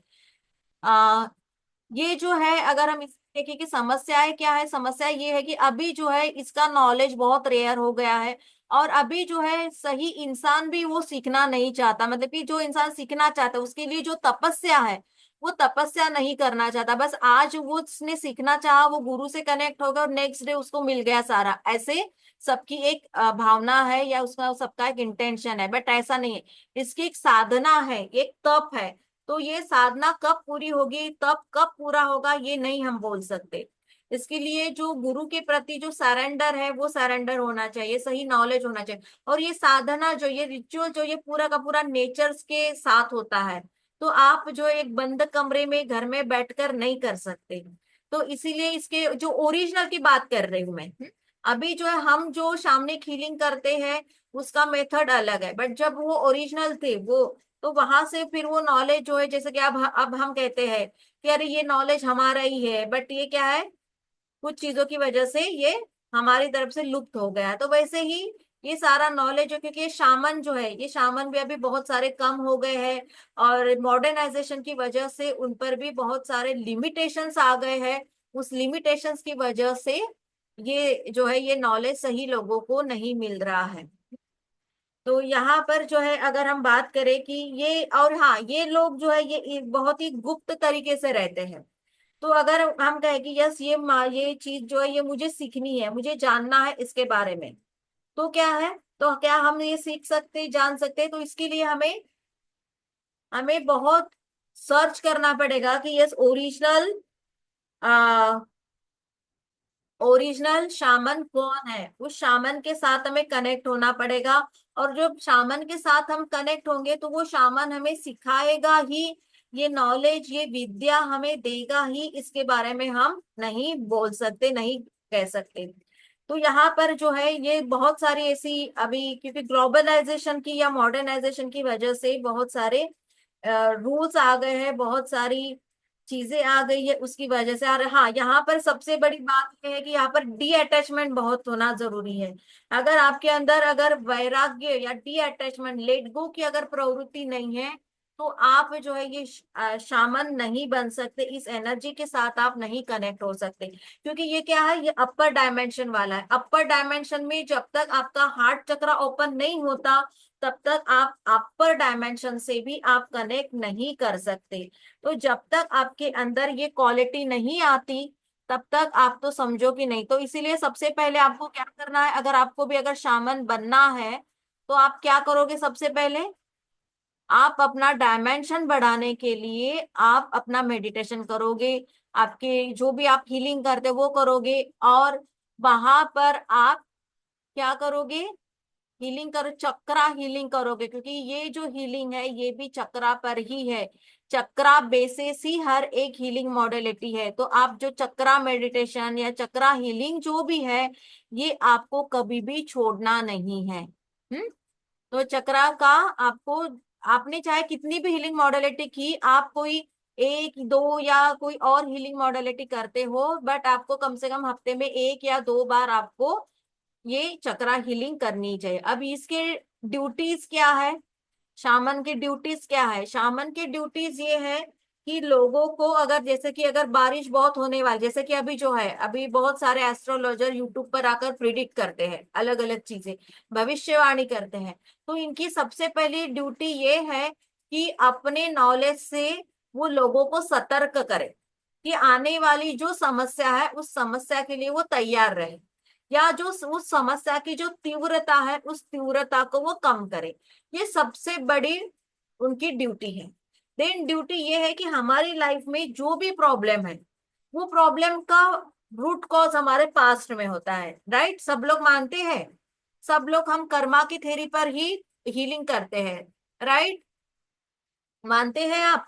ये जो है, अगर हम इस देखें कि समस्याएं क्या है, समस्या ये है कि अभी जो है इसका नॉलेज बहुत रेयर हो गया है। और अभी जो है सही इंसान भी वो सीखना नहीं चाहता। मतलब कि जो इंसान सीखना चाहता है उसके लिए जो तपस्या है वो तपस्या नहीं करना चाहता। बस आज वो उसने सीखना चाहा, वो गुरु से कनेक्ट हो गया और नेक्स्ट डे उसको मिल गया सारा, ऐसे सबकी एक भावना है या उसका सबका एक इंटेंशन है। बट ऐसा नहीं है, इसकी एक साधना है, एक तप है। तो ये साधना कब पूरी होगी, तब कब पूरा होगा, ये नहीं हम बोल सकते। इसके लिए जो गुरु के प्रति जो सरेंडर है वो सरेंडर होना चाहिए, सही नॉलेज होना चाहिए। और ये साधना जो ये रिचुअल जो ये पूरा का पूरा नेचर्स के साथ होता है, तो आप जो एक बंद कमरे में घर में बैठकर नहीं कर सकते। तो इसीलिए इसके जो ओरिजिनल की बात कर रही हूँ मैं। अभी जो है हम जो सामने हीलिंग करते हैं उसका मेथड अलग है, बट जब वो ओरिजिनल थे वो, तो वहां से फिर वो नॉलेज जो है, जैसे कि अब हम कहते हैं कि अरे ये नॉलेज हमारा ही है, बट ये क्या है, कुछ चीजों की वजह से ये हमारी तरफ से लुप्त हो गया है। तो वैसे ही ये सारा नॉलेज है, क्योंकि ये शामन जो है, ये शामन भी अभी बहुत सारे कम हो गए हैं, और मॉडर्नाइजेशन की वजह से उन पर भी बहुत सारे लिमिटेशंस आ गए हैं। उस लिमिटेशंस की वजह से ये जो है ये नॉलेज सही लोगों को नहीं मिल रहा है। तो यहाँ पर जो है अगर हम बात करें कि ये, और हाँ ये लोग जो है ये बहुत ही गुप्त तरीके से रहते हैं। तो अगर हम कहें कि यस ये चीज जो है ये मुझे सीखनी है, मुझे जानना है इसके बारे में, तो क्या है, तो क्या हम ये सीख सकते जान सकते हैं? तो इसके लिए हमें हमें बहुत सर्च करना पड़ेगा कि यस ओरिजिनल शामन कौन है, उस शामन के साथ हमें कनेक्ट होना पड़ेगा। और जब शामन के साथ हम कनेक्ट होंगे तो वो शामन हमें सिखाएगा ही, ये नॉलेज ये विद्या हमें देगा ही, इसके बारे में हम नहीं बोल सकते, नहीं कह सकते। तो यहाँ पर जो है ये बहुत सारी ऐसी अभी, क्योंकि ग्लोबलाइजेशन की या मॉडर्नाइजेशन की वजह से बहुत सारे रूल्स आ गए हैं, बहुत सारी चीजें आ गई है उसकी वजह से। और हाँ यहाँ पर सबसे बड़ी बात यह है कि यहाँ पर डी अटैचमेंट बहुत होना जरूरी है। अगर आपके अंदर अगर वैराग्य या डी अटैचमेंट, लेट गो की अगर प्रवृत्ति नहीं है, तो आप जो है ये शामन नहीं बन सकते, इस एनर्जी के साथ आप नहीं कनेक्ट हो सकते। क्योंकि ये क्या है, ये अपर डायमेंशन वाला है। अपर डायमेंशन में जब तक आपका हार्ट चक्र ओपन नहीं होता, तब तक आप अपर डायमेंशन से भी आप कनेक्ट नहीं कर सकते। तो जब तक आपके अंदर ये क्वालिटी नहीं आती, तब तक आप तो समझो कि नहीं। तो इसीलिए सबसे पहले आपको क्या करना है, अगर आपको भी अगर शामन बनना है, तो आप क्या करोगे, सबसे पहले आप अपना डायमेंशन बढ़ाने के लिए आप अपना मेडिटेशन करोगे, आपके जो भी आप हीलिंग करते वो करोगे, और वहां पर आप क्या करोगे, हीलिंग करो, चक्रा हीलिंग करोगे, क्योंकि ये जो हीलिंग है ये भी चक्रा पर ही है। चक्रा बेसिस ही हर एक हीलिंग मॉडलिटी है। तो आप जो चक्रा मेडिटेशन या चक्रा हीलिंग जो भी है, ये आपको कभी भी छोड़ना नहीं है। तो चक्रा का आपको, आपने चाहे कितनी भी हीलिंग मॉडलिटी की, आप कोई एक दो या कोई और हीलिंग मॉडलिटी करते हो, बट आपको कम से कम हफ्ते में एक या दो बार आपको ये चक्रा हीलिंग करनी चाहिए। अब इसके ड्यूटीज क्या है, शामन की ड्यूटीज क्या है, शामन की ड्यूटीज ये है कि लोगों को, अगर जैसे कि अगर बारिश बहुत होने वाली, जैसे कि अभी जो है, अभी बहुत सारे एस्ट्रोलॉजर यूट्यूब पर आकर प्रिडिक्ट करते हैं अलग अलग चीजें, भविष्यवाणी करते हैं। तो इनकी सबसे पहली ड्यूटी ये है कि अपने नॉलेज से वो लोगों को सतर्क करे कि आने वाली जो समस्या है उस समस्या के लिए वो तैयार रहे, या जो उस समस्या की जो तीव्रता है उस तीव्रता को वो कम करे। ये सबसे बड़ी उनकी ड्यूटी है। देन ड्यूटी ये है कि हमारी लाइफ में जो भी प्रॉब्लम है, वो प्रॉब्लम का रूट कॉज हमारे पास्ट में होता है, राइट? सब लोग मानते हैं, सब लोग हम कर्मा की थ्योरी पर ही हीलिंग करते हैं, राइट? मानते हैं आप?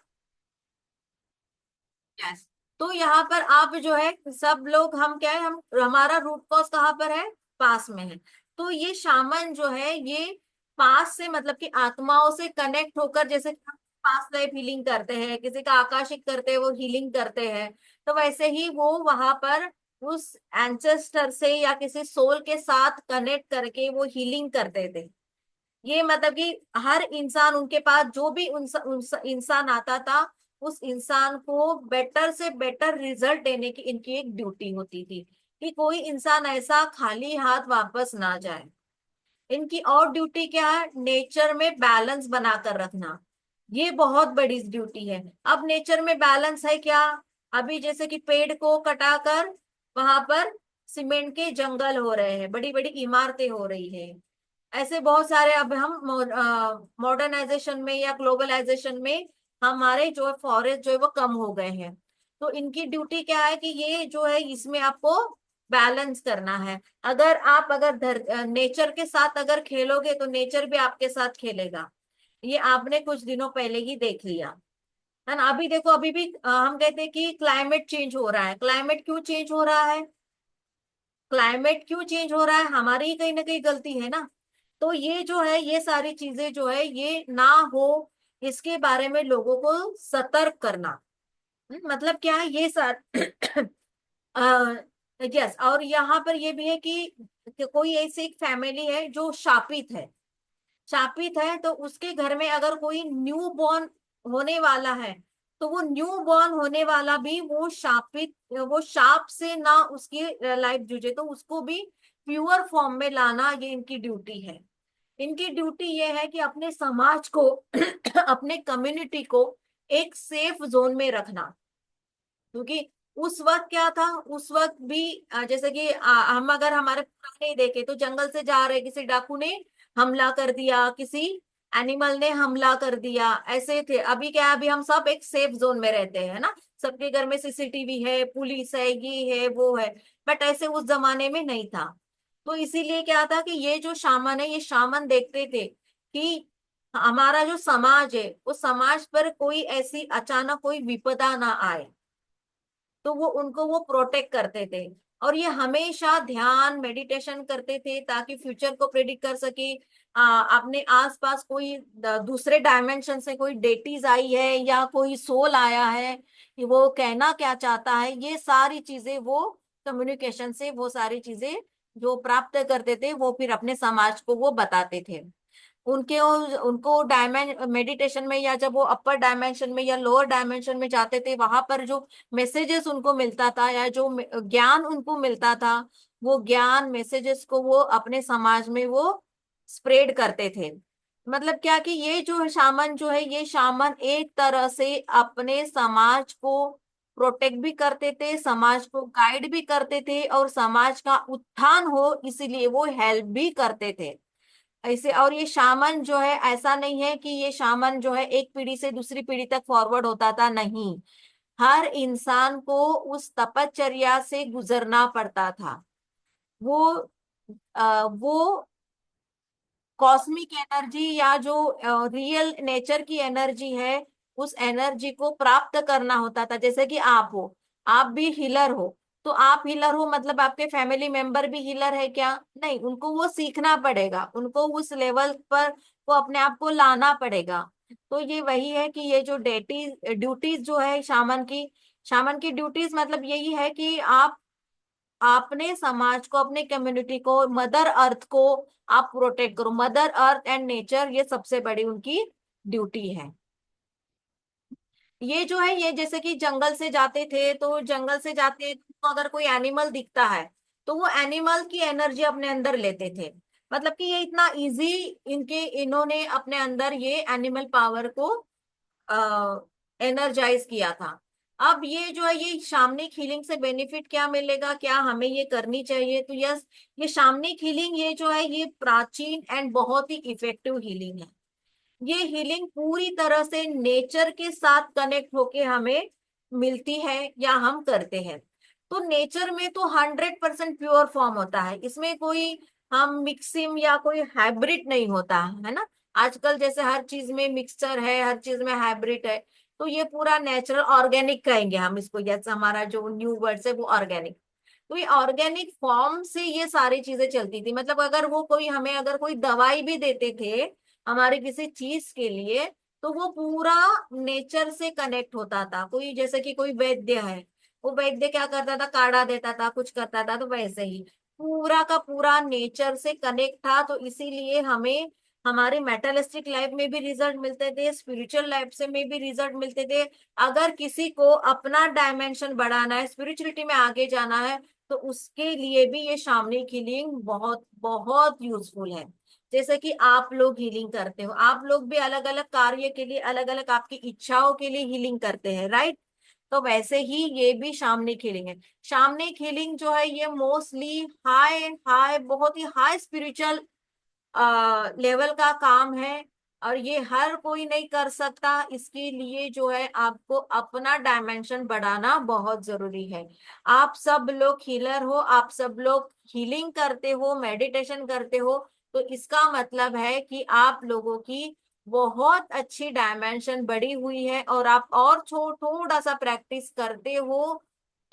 यस। तो यहाँ पर आप जो है सब लोग, हम क्या है, हम हमारा रूट कॉज कहाँ पर है, पास में है। तो ये शामन जो है ये पास से, मतलब कि आत्माओं से कनेक्ट होकर, जैसे कि हम पास लाइफ हीलिंग करते हैं, किसी का आकाशिक करते हैं वो हीलिंग करते हैं, तो वैसे ही वो वहां पर उस एंसेस्टर से या किसी सोल के साथ कनेक्ट करके वो हीलिंग करते थे। ये मतलब कि हर इंसान, उनके पास जो भी इंसान आता था, उस इंसान को बेटर से बेटर रिजल्ट देने की इनकी एक ड्यूटी होती थी, कि कोई इंसान ऐसा खाली हाथ वापस ना जाए। इनकी और ड्यूटी क्या है, नेचर में बैलेंस बनाकर रखना, ये बहुत बड़ी ड्यूटी है। अब नेचर में बैलेंस है क्या, अभी जैसे कि पेड़ को कटाकर वहां पर सीमेंट के जंगल हो रहे हैं, बड़ी बड़ी इमारतें हो रही है, ऐसे बहुत सारे। अब हम मॉडर्नाइजेशन में या ग्लोबलाइजेशन में हमारे जो है फॉरेस्ट जो है वो कम हो गए हैं। तो इनकी ड्यूटी क्या है कि ये जो है इसमें आपको बैलेंस करना है। अगर नेचर के साथ अगर खेलोगे तो नेचर भी आपके साथ खेलेगा। ये आपने कुछ दिनों पहले ही देख लिया है ना। अभी देखो, अभी भी हम कहते हैं कि क्लाइमेट चेंज हो रहा है। क्लाइमेट क्यों चेंज हो रहा है? क्लाइमेट क्यों चेंज हो रहा है? हमारी ही कहीं ना कहीं गलती है ना। तो ये जो है, ये सारी चीजें जो है ये ना हो, इसके बारे में लोगों को सतर्क करना। मतलब क्या है ये सर यस। और यहाँ पर ये भी है कि कोई ऐसी एक फैमिली है जो शापित है। शापित है तो उसके घर में अगर कोई न्यू बॉर्न होने वाला है, तो वो न्यू बॉर्न होने वाला भी वो शाप से ना उसकी लाइफ जूझे, तो उसको भी प्योर फॉर्म में लाना, ये इनकी ड्यूटी है। इनकी ड्यूटी ये है कि अपने समाज को अपने कम्युनिटी को एक सेफ जोन में रखना। क्योंकि उस वक्त क्या था, उस वक्त भी जैसे कि हम अगर हमारे पुराने देखे तो जंगल से जा रहे किसी डाकू ने हमला कर दिया, किसी एनिमल ने हमला कर दिया, ऐसे थे। अभी क्या है, अभी हम सब एक सेफ जोन में रहते हैं ना। सबके घर में सीसीटीवी है, पुलिस है, ये है वो है। बट ऐसे उस जमाने में नहीं था। तो इसीलिए क्या था कि ये जो शामन है, ये शामन देखते थे कि हमारा जो समाज है, उस समाज पर कोई ऐसी अचानक कोई विपदा ना आए, तो वो उनको वो प्रोटेक्ट करते थे। और ये हमेशा ध्यान मेडिटेशन करते थे ताकि फ्यूचर को प्रेडिक्ट कर सके। अपने आसपास कोई दूसरे डायमेंशन से कोई डेटीज आई है या कोई सोल आया है, कि वो कहना क्या चाहता है, ये सारी चीजें वो कम्युनिकेशन से वो सारी चीजें जो प्राप्त करते थे, वो फिर अपने समाज को वो बताते थे। उनको मेडिटेशन में, या जब वो अपर डायमेंशन में या लोअर डायमेंशन में जाते थे, वहां पर जो मैसेजेस उनको मिलता था या जो ज्ञान उनको मिलता था, वो ज्ञान मैसेजेस को वो अपने समाज में वो स्प्रेड करते थे। मतलब क्या कि ये जो शामन जो है, ये शामन एक तरह से अपने समाज को प्रोटेक्ट भी करते थे, समाज को गाइड भी करते थे, और समाज का उत्थान हो इसीलिए वो हेल्प भी करते थे ऐसे। और ये शामन जो है, ऐसा नहीं है कि ये शामन जो है एक पीढ़ी से दूसरी पीढ़ी तक फॉरवर्ड होता था, नहीं। हर इंसान को उस तपश्चर्या से गुजरना पड़ता था। वो वो कॉस्मिक एनर्जी या जो रियल नेचर की एनर्जी है, उस एनर्जी को प्राप्त करना होता था। जैसे कि आप हो, आप भी हीलर हो, तो आप हीलर हो मतलब आपके फैमिली मेंबर भी हीलर है क्या? नहीं, उनको वो सीखना पड़ेगा, उनको उस लेवल पर वो अपने आप को लाना पड़ेगा। तो ये वही है कि ये जो ड्यूटीज जो है शामन की ड्यूटीज मतलब यही है कि आप अपने समाज को, अपने कम्युनिटी को, मदर अर्थ को आप प्रोटेक्ट करो। मदर अर्थ एंड नेचर, ये सबसे बड़ी उनकी ड्यूटी है। ये जो है, ये जैसे कि जंगल से जाते थे, तो जंगल से जाते तो अगर कोई एनिमल दिखता है, तो वो एनिमल की एनर्जी अपने अंदर लेते थे। मतलब कि ये इतना इजी, इन्होंने अपने अंदर ये एनिमल पावर को एनर्जाइज किया था। अब ये जो है, ये शामनिक हीलिंग से बेनिफिट क्या मिलेगा, क्या हमें ये करनी चाहिए? तो यस, ये शामनिक हीलिंग ये जो है, ये प्राचीन एंड बहुत ही इफेक्टिव हीलिंग है। ये हीलिंग पूरी तरह से नेचर के साथ कनेक्ट होके हमें मिलती है या हम करते हैं। तो नेचर में तो 100% प्योर फॉर्म होता है, इसमें कोई हम मिक्सिंग या कोई हाइब्रिड नहीं होता है ना। आजकल जैसे हर चीज में मिक्सचर है, हर चीज में हाइब्रिड है। तो ये पूरा नेचुरल ऑर्गेनिक कहेंगे हम इसको, जैसे हमारा जो न्यू वर्ड है वो ऑर्गेनिक। तो ये ऑर्गेनिक फॉर्म से ये सारी चीजें चलती थी। मतलब अगर वो कोई हमें अगर कोई दवाई भी देते थे हमारे किसी चीज के लिए, तो वो पूरा नेचर से कनेक्ट होता था। कोई जैसे कि कोई वैद्य है, वो वैद्य क्या करता था, काढ़ा देता था, कुछ करता था, तो वैसे ही पूरा का पूरा नेचर से कनेक्ट था। तो इसीलिए हमें हमारे मेटलिस्टिक लाइफ में भी रिजल्ट मिलते थे, स्पिरिचुअल लाइफ से में भी रिजल्ट मिलते थे। अगर किसी को अपना डायमेंशन बढ़ाना है, स्पिरिचुअलिटी में आगे जाना है, तो उसके लिए भी ये शामनिक हीलिंग बहुत बहुत यूजफुल है। जैसे कि आप लोग हीलिंग करते हो, आप लोग भी अलग अलग कार्य के लिए, अलग अलग आपकी इच्छाओं के लिए हीलिंग करते हैं, राइट? तो वैसे ही ये भी शामनिक हीलिंग है। शामनिक हीलिंग जो है, ये मोस्टली हाई हाई बहुत ही हाई स्पिरिचुअल लेवल का काम है। और ये हर कोई नहीं कर सकता, इसके लिए जो है आपको अपना डायमेंशन बढ़ाना बहुत जरूरी है। आप सब लोग हीलर हो, आप सब लोग हीलिंग करते हो, मेडिटेशन करते हो, तो इसका मतलब है कि आप लोगों की बहुत अच्छी डायमेंशन बढ़ी हुई है, और आप और थोड़ा सा प्रैक्टिस करते हो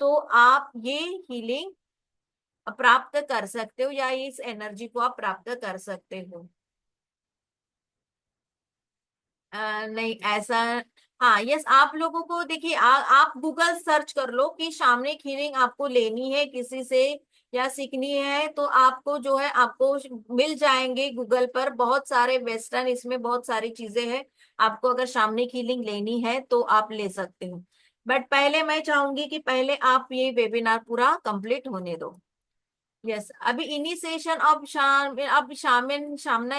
तो आप ये हीलिंग प्राप्त कर सकते हो, या इस एनर्जी को आप प्राप्त कर सकते हो। नहीं ऐसा, हाँ यस, आप लोगों को देखिए, आप गूगल सर्च कर लो कि शामनिक हीलिंग आपको लेनी है किसी से या सीखनी है, तो आपको जो है आपको मिल जाएंगे गूगल पर बहुत सारे वेस्टर्न, इसमें बहुत सारी चीजें हैं। आपको अगर शामनिक हीलिंग लेनी है तो आप ले सकते हो, बट पहले मैं चाहूंगी कि पहले आप ये वेबिनार पूरा कंप्लीट होने दो। यस, अभी इनिशिएशन अब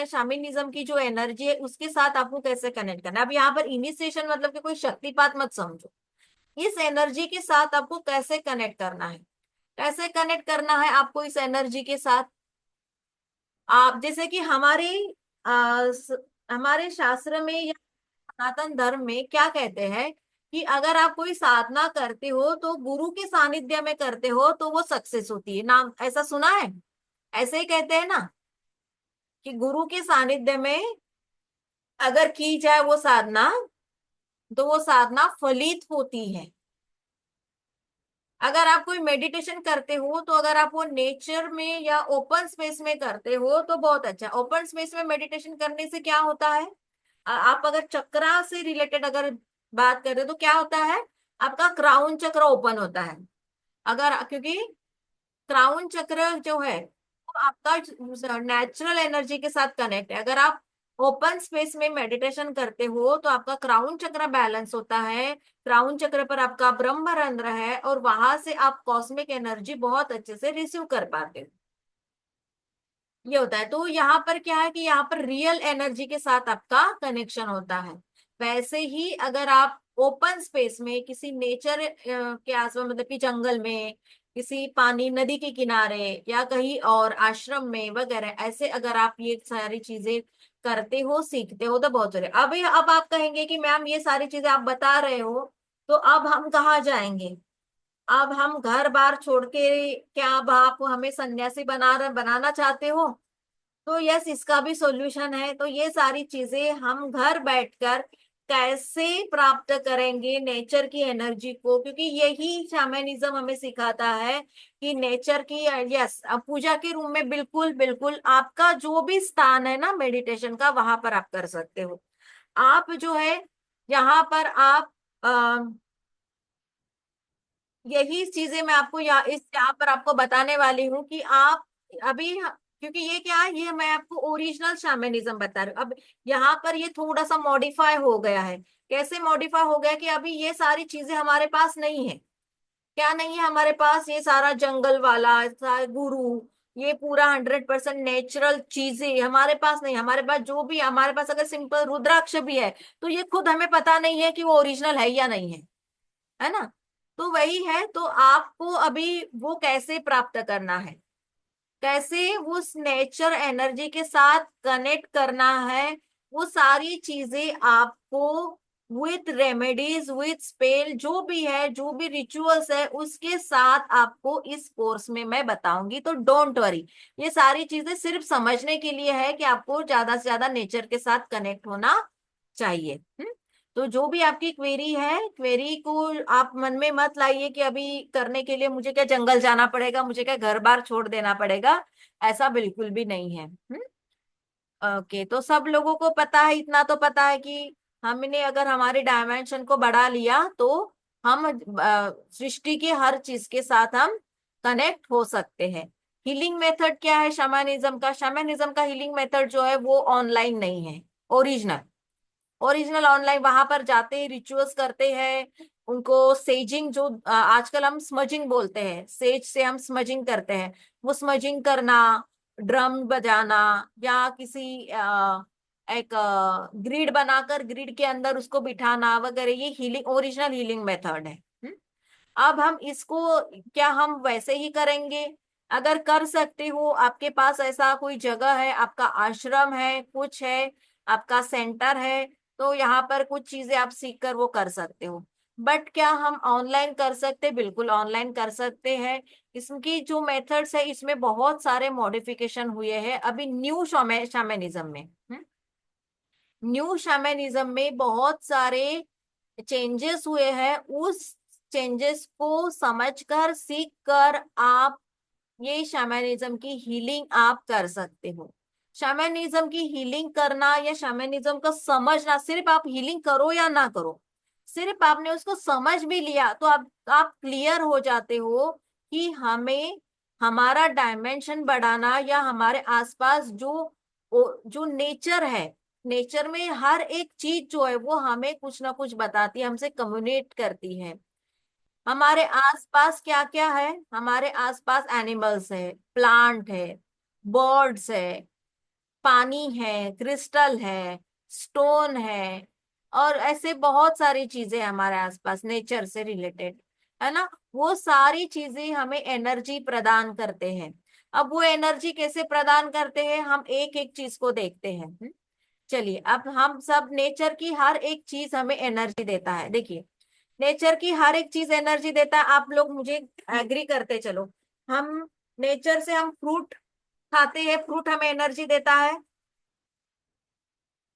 शामिनिज्म की जो एनर्जी है उसके साथ आपको कैसे कनेक्ट करना है। अब यहाँ पर इनिशिएशन मतलब कि कोई शक्तिपात मत समझो, इस एनर्जी के साथ आपको कैसे कनेक्ट करना है। कैसे कनेक्ट करना है आपको इस एनर्जी के साथ, आप जैसे कि हमारे शास्त्र में या सनातन धर्म में क्या कहते हैं कि अगर आप कोई साधना करते हो तो गुरु के सानिध्य में करते हो तो वो सक्सेस होती है, नाम ऐसा सुना है? ऐसे ही कहते हैं ना कि गुरु के सानिध्य में अगर की जाए वो साधना, तो वो साधना फलित होती है। अगर आप कोई मेडिटेशन करते हो तो अगर आप वो नेचर में या ओपन स्पेस में करते हो तो बहुत अच्छा। ओपन स्पेस में मेडिटेशन करने से क्या होता है, आप अगर चक्रा से रिलेटेड अगर बात करें तो क्या होता है, आपका क्राउन चक्र ओपन होता है। अगर क्योंकि क्राउन चक्र जो है वो आपका नेचुरल एनर्जी के साथ कनेक्ट है। अगर आप ओपन स्पेस में मेडिटेशन करते हो तो आपका क्राउन चक्र बैलेंस होता है, क्राउन चक्र पर आपका ब्रह्मरंध्र है, और वहां से आप कॉस्मिक एनर्जी बहुत अच्छे से रिसीव कर पाते हो। ये होता है, तो यहाँ पर क्या है कि यहाँ पर रियल एनर्जी के साथ आपका कनेक्शन होता है। वैसे ही अगर आप ओपन स्पेस में किसी नेचर के आसपास, मतलब कि जंगल में, किसी पानी नदी के किनारे, या कहीं और आश्रम में वगैरह, ऐसे अगर आप ये सारी चीजें करते हो सीखते हो तो बहुत जरूरी। अब आप कहेंगे कि मैम ये सारी चीजें आप बता रहे हो, तो अब हम कहाँ जाएंगे? अब हम घर बार छोड़ के, क्या अब आप हमें सन्यासी बनाना चाहते हो? तो यस, इसका भी सॉल्यूशन है। तो ये सारी चीजें हम घर बैठकर कैसे प्राप्त करेंगे नेचर की एनर्जी को, क्योंकि यही शैमनिज्म हमें सिखाता है कि नेचर की, यस, अब पूजा के रूम में बिल्कुल बिल्कुल आपका जो भी स्थान है ना मेडिटेशन का, वहां पर आप कर सकते हो। आप जो है यहाँ पर आप यही चीजें मैं आपको यहाँ पर आपको बताने वाली हूँ कि आप अभी, क्योंकि ये क्या है, ये मैं आपको ओरिजिनल शैमनिज्म बता रही हूँ। अब यहाँ पर ये थोड़ा सा मॉडिफाई हो गया है। कैसे मॉडिफाई हो गया कि अभी ये सारी चीजें हमारे पास नहीं है। क्या नहीं है हमारे पास? ये सारा जंगल वाला सारा गुरु, ये पूरा 100% नेचुरल चीजें हमारे पास नहीं। हमारे पास जो भी, हमारे पास अगर सिंपल रुद्राक्ष भी है तो ये खुद हमें पता नहीं है कि वो ओरिजिनल है या नहीं है ना? तो वही है, तो आपको अभी वो कैसे प्राप्त करना है, कैसे उस नेचर एनर्जी के साथ कनेक्ट करना है, वो सारी चीजें आपको विथ रेमेडीज, विथ स्पेल, जो भी है, जो भी रिचुअल्स है, उसके साथ आपको इस कोर्स में मैं बताऊंगी। तो डोंट वरी, ये सारी चीजें सिर्फ समझने के लिए है कि आपको ज्यादा से ज्यादा नेचर के साथ कनेक्ट होना चाहिए। तो जो भी आपकी क्वेरी है, क्वेरी को आप मन में मत लाइए कि अभी करने के लिए मुझे क्या जंगल जाना पड़ेगा, मुझे क्या घर बार छोड़ देना पड़ेगा। ऐसा बिल्कुल भी नहीं है। ओके, तो सब लोगों को पता है, इतना तो पता है कि हमने अगर हमारे डायमेंशन को बढ़ा लिया तो हम सृष्टि के हर चीज के साथ हम कनेक्ट हो सकते हैं। हीलिंग मेथड क्या है शैमनिज्म का? शैमनिज्म का हीलिंग मेथड जो है वो ऑनलाइन नहीं है, ओरिजिनल, ओरिजिनल ऑनलाइन वहां पर जाते ही रिचुअल्स करते हैं। उनको सेजिंग, जो आजकल हम स्मजिंग बोलते हैं, सेज से हम स्मजिंग करते हैं, वो स्मजिंग करना, ड्रम बजाना, या किसी एक ग्रिड बनाकर ग्रिड के अंदर उसको बिठाना वगैरह, ये हीलिंग, ओरिजिनल हीलिंग मेथड है। अब हम इसको क्या हम वैसे ही करेंगे? अगर कर सकते हो, आपके पास ऐसा कोई जगह है, आपका आश्रम है, कुछ है, आपका सेंटर है, तो यहाँ पर कुछ चीजें आप सीख कर वो कर सकते हो। बट क्या हम ऑनलाइन कर सकते? बिल्कुल ऑनलाइन कर सकते हैं। इसकी जो मेथड्स है इसमें बहुत सारे मॉडिफिकेशन हुए हैं अभी न्यू शैमनिज्म में। न्यू शैमनिज्म में बहुत सारे चेंजेस हुए हैं। उस चेंजेस को समझकर सीख कर आप ये शैमनिज्म की हीलिंग आप कर सकते हो। शैमनिज्म की हीलिंग करना या शैमनिज्म का समझना, सिर्फ आप हीलिंग करो या ना करो, सिर्फ आपने उसको समझ भी लिया तो आप क्लियर हो जाते हो कि हमें हमारा डायमेंशन बढ़ाना या हमारे आसपास जो नेचर है, नेचर में हर एक चीज जो है वो हमें कुछ ना कुछ बताती है, हमसे कम्युनिकेट करती है। हमारे आसपास क्या क्या है? हमारे आसपास एनिमल्स है, प्लांट है, बर्ड्स है, पानी है, क्रिस्टल है, स्टोन है, और ऐसे बहुत सारी चीजें हमारे आसपास नेचर से रिलेटेड है ना। वो सारी चीजें हमें एनर्जी प्रदान करते हैं। अब वो एनर्जी कैसे प्रदान करते हैं, हम एक एक चीज को देखते हैं। चलिए, अब हम सब नेचर की हर एक चीज हमें एनर्जी देता है। देखिए, नेचर की हर एक चीज एनर्जी देता है। आप लोग मुझे एग्री करते चलो। हम नेचर से हम फ्रूट खाते हैं, फ्रूट हमें एनर्जी देता है।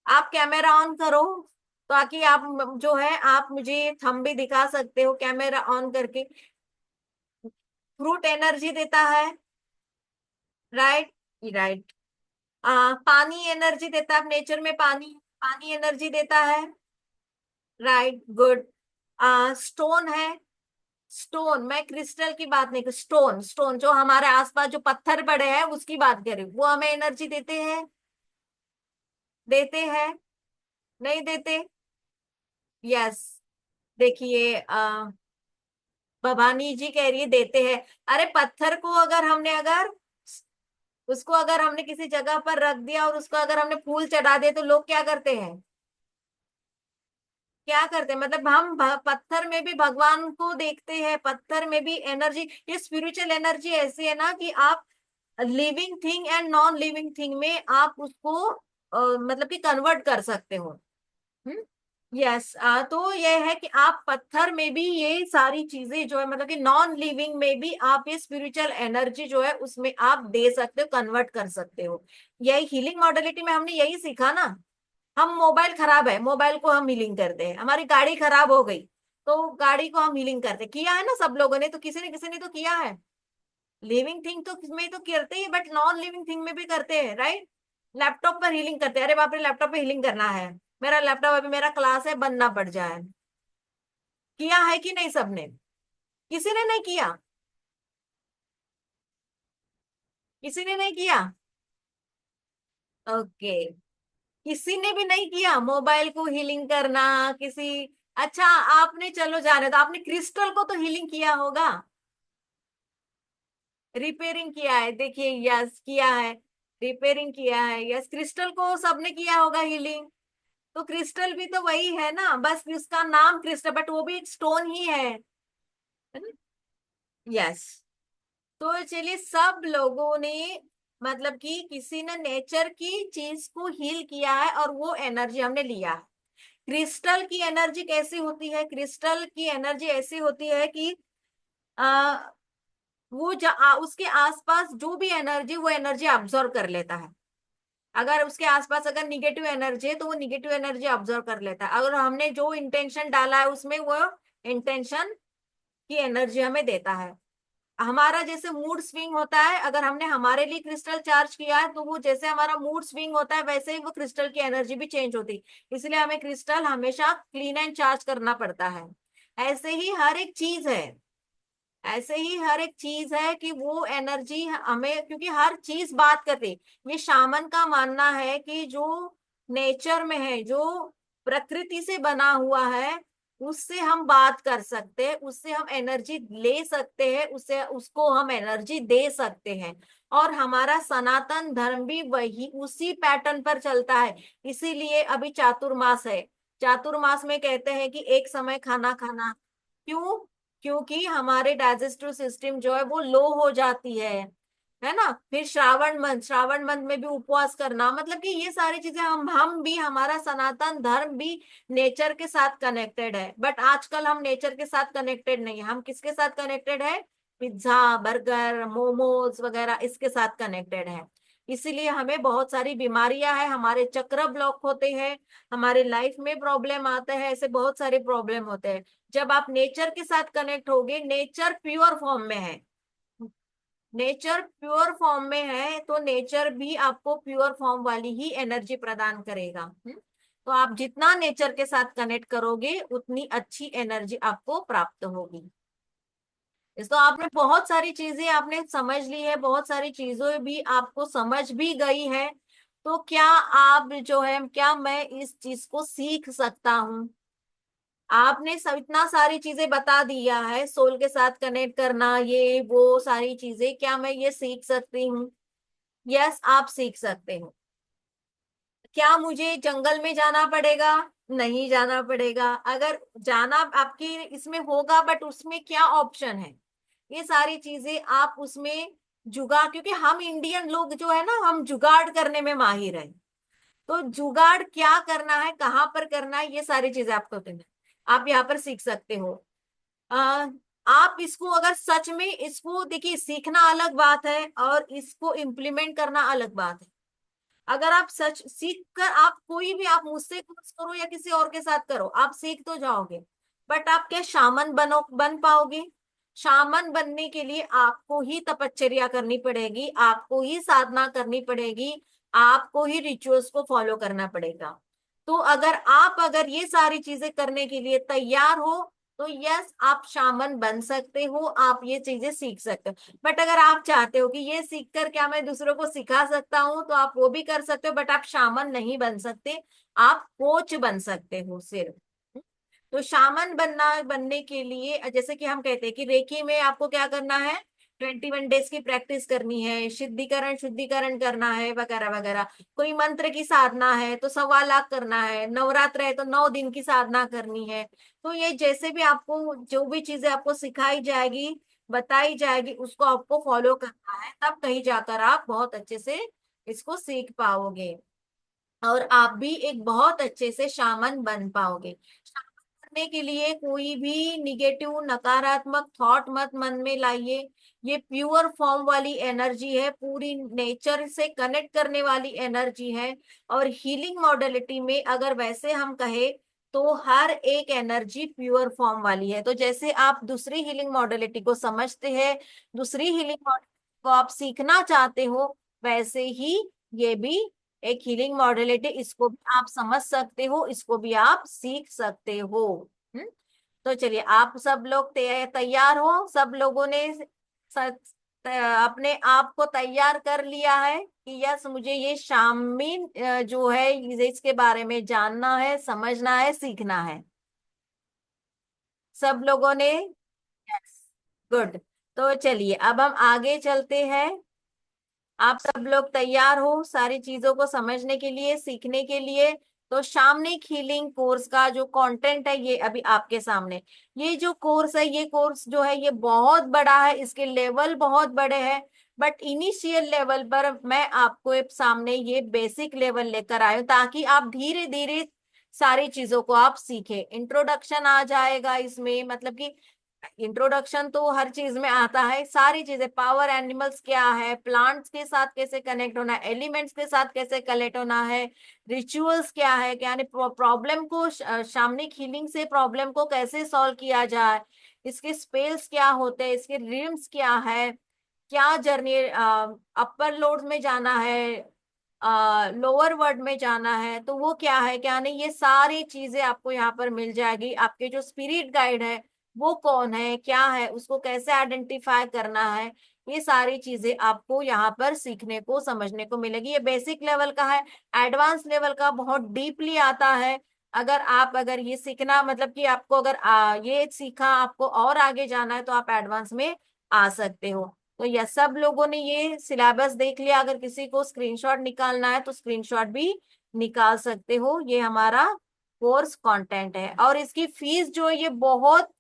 आप कैमरा ऑन करो ताकि आप जो है आप मुझे थंब भी दिखा सकते हो कैमरा ऑन करके। फ्रूट एनर्जी देता है, राइट? राइट। पानी एनर्जी देता है। अब नेचर में पानी पानी एनर्जी देता है, राइट, गुड। स्टोन है, स्टोन, मैं क्रिस्टल की बात नहीं कर, स्टोन, स्टोन जो हमारे आसपास जो पत्थर पड़े हैं उसकी बात करें, वो हमें एनर्जी देते हैं? देते हैं? नहीं देते? यस। देखिए, भवानी जी कह रही है देते हैं। अरे पत्थर को अगर हमने किसी जगह पर रख दिया और उसको अगर हमने फूल चढ़ा दिया तो लोग क्या करते हैं? क्या करते हैं? मतलब हम पत्थर में भी भगवान को देखते हैं, पत्थर में भी एनर्जी। ये स्पिरिचुअल एनर्जी ऐसी है ना कि आप living thing and non living thing में आप उसको मतलब कि कन्वर्ट कर सकते हो। हम्म। यस। तो ये है कि आप पत्थर में भी ये सारी चीजें जो है, मतलब कि नॉन लिविंग में भी आप ये स्पिरिचुअल एनर्जी जो है उसमें आप दे सकते हो, कन्वर्ट कर सकते हो। यही हीलिंग मॉडलिटी में हमने यही सीखा ना। हम मोबाइल खराब है, मोबाइल को हम हीलिंग करते हैं। हमारी गाड़ी खराब हो गई तो गाड़ी को हम हीलिंग करते हैं। किया है ना सब लोगों ने, तो किसी ने तो किया है। लिविंग थिंग तो में तो करते ही, बट नॉन लिविंग थिंग में भी करते हैं, राइट? लैपटॉप पर हीलिंग करते हैं। अरे बाप रे, लैपटॉप पे हीलिंग करना है, मेरा लैपटॉप अभी मेरा क्लास है बंद ना पड़ जाए। किया है कि नहीं सबने? किसी ने नहीं किया? किसी ने नहीं किया? ओके। किसी ने भी नहीं किया मोबाइल को हीलिंग करना? किसी? अच्छा, आपने, चलो जाने तो आपने क्रिस्टल को तो हीलिंग किया होगा, रिपेयरिंग किया है। देखिए, यस किया है, रिपेयरिंग किया है। यस, क्रिस्टल को सबने किया होगा हीलिंग। तो क्रिस्टल भी तो वही है ना, बस उसका नाम क्रिस्टल, बट वो भी एक स्टोन ही है। यस। तो चलिए, सब लोगों ने, मतलब कि किसी ने नेचर की चीज को हील किया है और वो एनर्जी हमने लिया है। क्रिस्टल की एनर्जी कैसी होती है? क्रिस्टल की एनर्जी ऐसी होती है कि आ, उसके आसपास जो भी एनर्जी, वो एनर्जी ऑब्जर्व कर लेता है। अगर उसके आसपास अगर निगेटिव एनर्जी है तो वो निगेटिव एनर्जी ऑब्जर्व कर लेता है। अगर हमने जो इंटेंशन डाला है उसमें, वो इंटेंशन की एनर्जी हमें देता है। हमारा जैसे मूड स्विंग होता है, अगर हमने हमारे लिए क्रिस्टल चार्ज किया है तो वो जैसे हमारा मूड स्विंग होता है वैसे ही वो क्रिस्टल की एनर्जी भी चेंज होती है। इसलिए हमें क्रिस्टल हमेशा क्लीन एंड चार्ज करना पड़ता है। ऐसे ही हर एक चीज है, ऐसे ही हर एक चीज है कि वो एनर्जी हमें, क्योंकि हर चीज बात करती है। ये शामन का मानना है कि जो नेचर में है, जो प्रकृति से बना हुआ है, उससे हम बात कर सकते हैं, उससे हम एनर्जी ले सकते हैं, उससे उसको हम एनर्जी दे सकते हैं। और हमारा सनातन धर्म भी वही उसी पैटर्न पर चलता है। इसीलिए अभी चातुर्मास है। चातुर्मास में कहते हैं कि एक समय खाना खाना। क्यों? क्योंकि हमारे डाइजेस्टिव सिस्टम जो है वो लो हो जाती है। है ना। फिर श्रावण मंथ में भी उपवास करना, मतलब कि ये सारी चीजें हम भी, हमारा सनातन धर्म भी नेचर के साथ कनेक्टेड है। बट आजकल हम नेचर के साथ कनेक्टेड नहीं है, हम किसके साथ कनेक्टेड है, पिज्जा बर्गर मोमोज वगैरह इसके साथ कनेक्टेड है। इसीलिए हमें बहुत सारी बीमारियां हैं, हमारे चक्र ब्लॉक होते हैं, हमारे लाइफ में प्रॉब्लम आते हैं, ऐसे बहुत सारे प्रॉब्लम होते हैं। जब आप नेचर के साथ कनेक्ट होगे, नेचर प्योर फॉर्म में है, नेचर प्योर फॉर्म में है, तो नेचर भी आपको प्योर फॉर्म वाली ही एनर्जी प्रदान करेगा। तो आप जितना नेचर के साथ कनेक्ट करोगे उतनी अच्छी एनर्जी आपको प्राप्त होगी। इस तो आपने बहुत सारी चीजें आपने समझ ली है, बहुत सारी चीजें भी आपको समझ भी गई है। तो क्या आप जो है, क्या मैं इस चीज को सीख सकता हूँ? आपने सब इतना सारी चीजें बता दिया है, सोल के साथ कनेक्ट करना, ये वो सारी चीजें, क्या मैं ये सीख सकती हूँ? यस, आप सीख सकते हो। क्या मुझे जंगल में जाना पड़ेगा? नहीं जाना पड़ेगा। अगर जाना आपकी इसमें होगा, बट उसमें क्या ऑप्शन है, ये सारी चीजें आप उसमें जुगाड़, क्योंकि हम इंडियन लोग जो है ना, हम जुगाड़ करने में माहिर है। तो जुगाड़ क्या करना है, कहाँ पर करना है, ये सारी चीजें आपको करना है, आप यहाँ पर सीख सकते हो। आ, आप इसको अगर सच में इसको देखिए, सीखना अलग बात है और इसको इम्प्लीमेंट करना अलग बात है। अगर आप सच सीख कर, आप कोई भी, आप मुझसे कोर्स करो या किसी और के साथ करो, आप सीख तो जाओगे, बट आप क्या शामन बन पाओगे? शामन बनने के लिए आपको ही तपश्चर्या करनी पड़ेगी, आपको ही साधना करनी पड़ेगी, आपको ही रिचुअल्स को फॉलो करना पड़ेगा। तो अगर ये सारी चीजें करने के लिए तैयार हो, तो यस, आप शामन बन सकते हो, आप ये चीजें सीख सकते हो। बट अगर आप चाहते हो कि ये सीखकर क्या मैं दूसरों को सिखा सकता हूँ, तो आप वो भी कर सकते हो, बट आप शामन नहीं बन सकते, आप कोच बन सकते हो सिर्फ। तो शामन बनने के लिए, जैसे कि हम कहते हैं कि रेकी में आपको क्या करना है, 21 डेज की प्रैक्टिस करनी है, शुद्धिकरण शुद्धिकरण करना है वगैरह वगैरह। कोई मंत्र की साधना है तो 1.25 लाख करना है, नवरात्र है तो 9 दिन की साधना करनी है। तो ये जैसे भी आपको जो भी चीजें आपको सिखाई जाएगी, बताई जाएगी, उसको आपको फॉलो करना है, तब कहीं जाकर आप बहुत अच्छे से इसको सीख पाओगे, और आप भी एक बहुत अच्छे से शामन बन पाओगे। शामन बनने के लिए कोई भी निगेटिव नकारात्मक थॉट मत मन में लाइए। ये प्योर फॉर्म वाली एनर्जी है, पूरी नेचर से कनेक्ट करने वाली एनर्जी है। और हीलिंग मॉडलिटी में अगर वैसे हम कहे, तो हर एक एनर्जी प्योर फॉर्म वाली है। तो जैसे आप दूसरी हीलिंग मॉडलिटी को समझते हैं, दूसरी हीलिंग मॉडलिटी को आप सीखना चाहते हो, वैसे ही ये भी एक हीलिंग मॉडलिटी, इसको भी आप समझ सकते हो, इसको भी आप सीख सकते हो। हम्म। तो चलिए, आप सब लोग तैयार हो, सब लोगों ने अपने आप को तैयार कर लिया है कि यस, मुझे ये शामिल जो है, इसके बारे में जानना है, समझना है, सीखना है। सब लोगों ने, यस, गुड। तो चलिए, अब हम आगे चलते हैं। आप सब लोग तैयार हो सारी चीजों को समझने के लिए, सीखने के लिए? तो शामनिक हीलिंग कोर्स का जो कंटेंट है, ये अभी आपके सामने, ये जो कोर्स है, ये कोर्स जो है, ये बहुत बड़ा है, इसके लेवल बहुत बड़े हैं। बट इनिशियल लेवल पर मैं आपको एक सामने ये बेसिक लेवल लेकर आयु, ताकि आप धीरे धीरे सारी चीजों को आप सीखें। इंट्रोडक्शन आ जाएगा इसमें, मतलब कि इंट्रोडक्शन तो हर चीज में आता है, सारी चीजें, पावर एनिमल्स क्या है, प्लांट्स के साथ कैसे कनेक्ट होना है, एलिमेंट्स के साथ कैसे कनेक्ट होना है, रिचुअल्स क्या है, क्या यानी प्रॉब्लम को शामनिक हीलिंग से प्रॉब्लम को कैसे सॉल्व किया जाए, इसके स्पेल्स क्या होते हैं, इसके रिम्स क्या है, क्या जर्नी, अपर लोड में जाना है, लोअर वर्ड में जाना है, तो वो क्या है क्या नहीं, ये सारी चीजें आपको यहाँ पर मिल जाएगी। आपके जो स्पिरिट गाइड है, वो कौन है, क्या है, उसको कैसे आइडेंटिफाई करना है, ये सारी चीजें आपको यहाँ पर सीखने को, समझने को मिलेगी। ये बेसिक लेवल का है, एडवांस लेवल का बहुत डीपली आता है। अगर ये सीखना, मतलब कि आपको अगर ये सीखा, आपको और आगे जाना है, तो आप एडवांस में आ सकते हो। तो यह सब लोगों ने ये सिलेबस देख लिया, अगर किसी को स्क्रीनशॉट निकालना है तो स्क्रीनशॉट भी निकाल सकते हो। ये हमारा कोर्स कंटेंट है, और इसकी फीस जो है, ये बहुत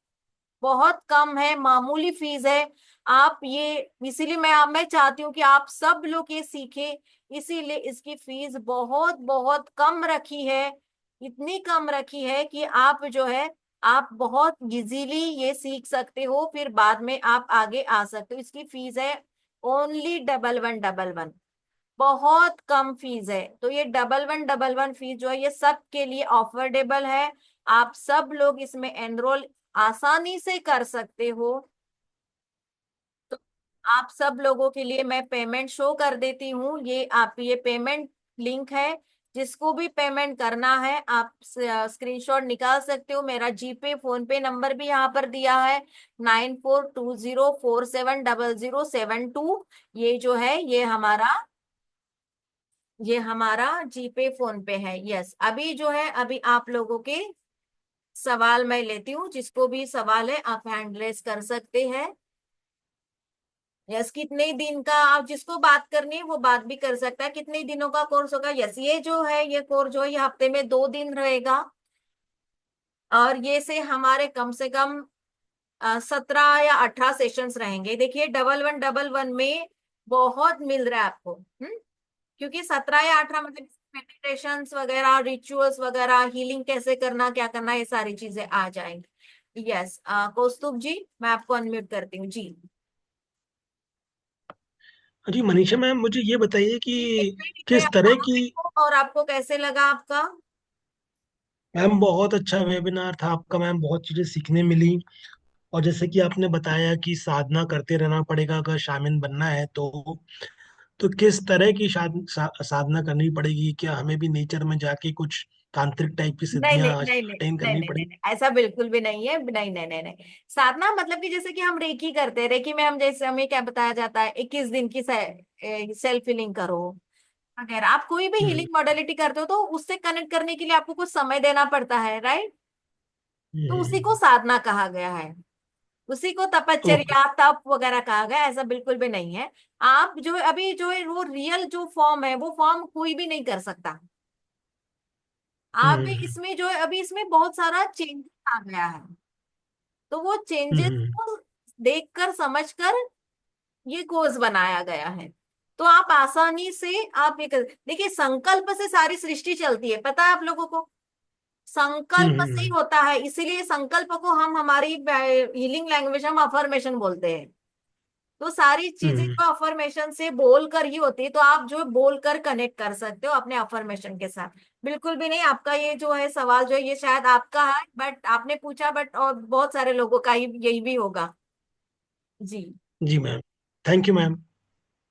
बहुत कम है, मामूली फीस है। आप ये, इसीलिए मैं चाहती हूँ कि आप सब लोग ये सीखे, इसीलिए इसकी फीस बहुत बहुत कम रखी है। इतनी कम रखी है कि आप जो है, आप बहुत इजीली ये सीख सकते हो, फिर बाद में आप आगे आ सकते हो। इसकी फीस है ओनली 1111, बहुत कम फीस है। तो ये 1111 फीस जो है ये सब के लिए ऑफोर्डेबल है। आप सब लोग इसमें एनरोल आसानी से कर सकते हो। तो आप सब लोगों के लिए मैं पेमेंट शो कर देती हूँ, ये आप, ये पेमेंट लिंक है। जिसको भी पेमेंट करना है आप स्क्रीनशॉट निकाल सकते हो। मेरा जीपे फोन पे नंबर भी यहाँ पर दिया है, 9420470072। ये जो है ये हमारा जीपे फोन पे है। यस, अभी जो है, अभी आप लोगों के सवाल मैं लेती हूँ, जिसको भी सवाल है आप हैंड रेस कर सकते हैं। यस, कितने दिन का, आप जिसको बात करनी है वो बात भी कर सकता है। कितने दिनों का कोर्स होगा? यस, ये जो है ये कोर्स जो है ये हफ्ते में 2 दिन रहेगा। और ये से हमारे कम से कम 17 या 18 सेशंस रहेंगे। देखिए, 1111 में बहुत मिल रहा है आपको। क्योंकि 17 या 18 मतलब मेडिटेशंस वगैरह, रिचुअल्स वगैरह, हीलिंग कैसे करना, क्या करना, ये सारी चीजें आ जाएंगी। यस, कौस्तुभ जी, मैं आपको अनम्यूट करती हूँ जी। जी मनीषा मैम, मुझे ये बताइए कि जी, किस तरह की। और आपको कैसे लगा आपका? मैम बहुत अच्छा वेबिनार था आपका मैम, बहुत चीजें सीखने मिली। और जैसे कि आपने बताया कि साधना करते रहना पड़ेगा अगर शामिल बनना है तो किस तरह की साधना करनी पड़ेगी? क्या हमें भी नेचर में जाके कुछ तांत्रिक टाइप की नहीं नहीं सिद्धियां नहीं नहीं अटेन नहीं करनी नहीं नहीं पड़ेगी? नहीं, ऐसा बिल्कुल भी नहीं है। नहीं नहीं नहीं नहीं। साधना मतलब कि जैसे कि हम रेकी करते हैं, रेकी में हम, जैसे हमें क्या बताया जाता है, 21 दिन की सेल्फ हीलिंग करो। अगर आप कोई भी हम्म हीलिंग मॉडलिटी करते हो तो उससे कनेक्ट करने के लिए आपको कुछ समय देना पड़ता है, राइट? तो उसी को हम्म। साधना कहा गया है, उसी को ओके। तपश्चर्या, तप वगैरह कहा गया है। ऐसा बिल्कुल भी नहीं है। आप जो है अभी जो है वो रियल जो फॉर्म है, वो फॉर्म कोई भी नहीं कर सकता। आप भी हम्म इसमें जो है, अभी इसमें बहुत सारा चेंजेस आ गया है। तो वो चेंजेस हम्म को देखकर समझकर ये कोर्स बनाया गया है। तो आप आसानी से आप ये कर, देखिए, संकल्प से सारी सृष्टि चलती है, पता है आप लोगों को? हम्म संकल्प से ही हम्म होता है, इसीलिए संकल्प को हम हमारी हीलिंग लैंग्वेज हम अफर्मेशन बोलते हैं। तो सारी चीजें हम्म जो अफर्मेशन से बोल कर ही होती है, तो आप जो बोल कर कनेक्ट कर सकते हो अपने अफर्मेशन के साथ। बिल्कुल भी नहीं। आपका ये जो है सवाल जो है ये शायद आपका है, बट आपने पूछा, बट और बहुत सारे लोगों का ही यही भी होगा। जी। जी मैम, थैंक यू मैम।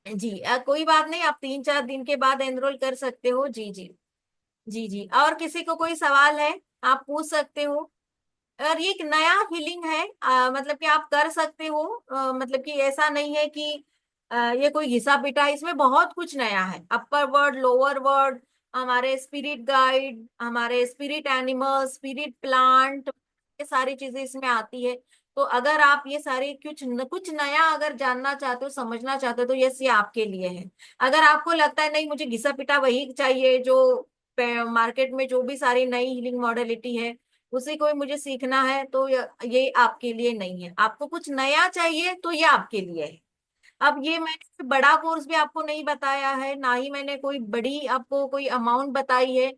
जी, कोई बात नहीं, आप 3-4 दिन के बाद एनरोल कर सकते हो। जी जी। जी जी, और किसी को कोई सवाल है आप पूछ सकते हो। और ये एक नया हीलिंग है, मतलब कि आप कर सकते हो। मतलब कि ऐसा नहीं है कि ये कोई घिसा पिटा है, इसमें बहुत कुछ नया है। अपर वर्ड, लोअर वर्ड, हमारे स्पिरिट गाइड, हमारे स्पिरिट एनिमल, स्पिरिट प्लांट, ये सारी चीजें इसमें आती है। तो अगर आप ये सारी कुछ नया अगर जानना चाहते हो, समझना चाहते हो, तो यस, ये आपके लिए है। अगर आपको लगता है नहीं मुझे घिसा पिटा वही चाहिए जो मार्केट में जो भी सारी नई हीलिंग मॉडलिटी है उसी को ही मुझे सीखना है, तो ये आपके लिए नहीं है। आपको कुछ नया चाहिए तो ये आपके लिए है। अब ये मैंने बड़ा कोर्स भी आपको नहीं बताया है, ना ही मैंने कोई बड़ी आपको कोई अमाउंट बताई है।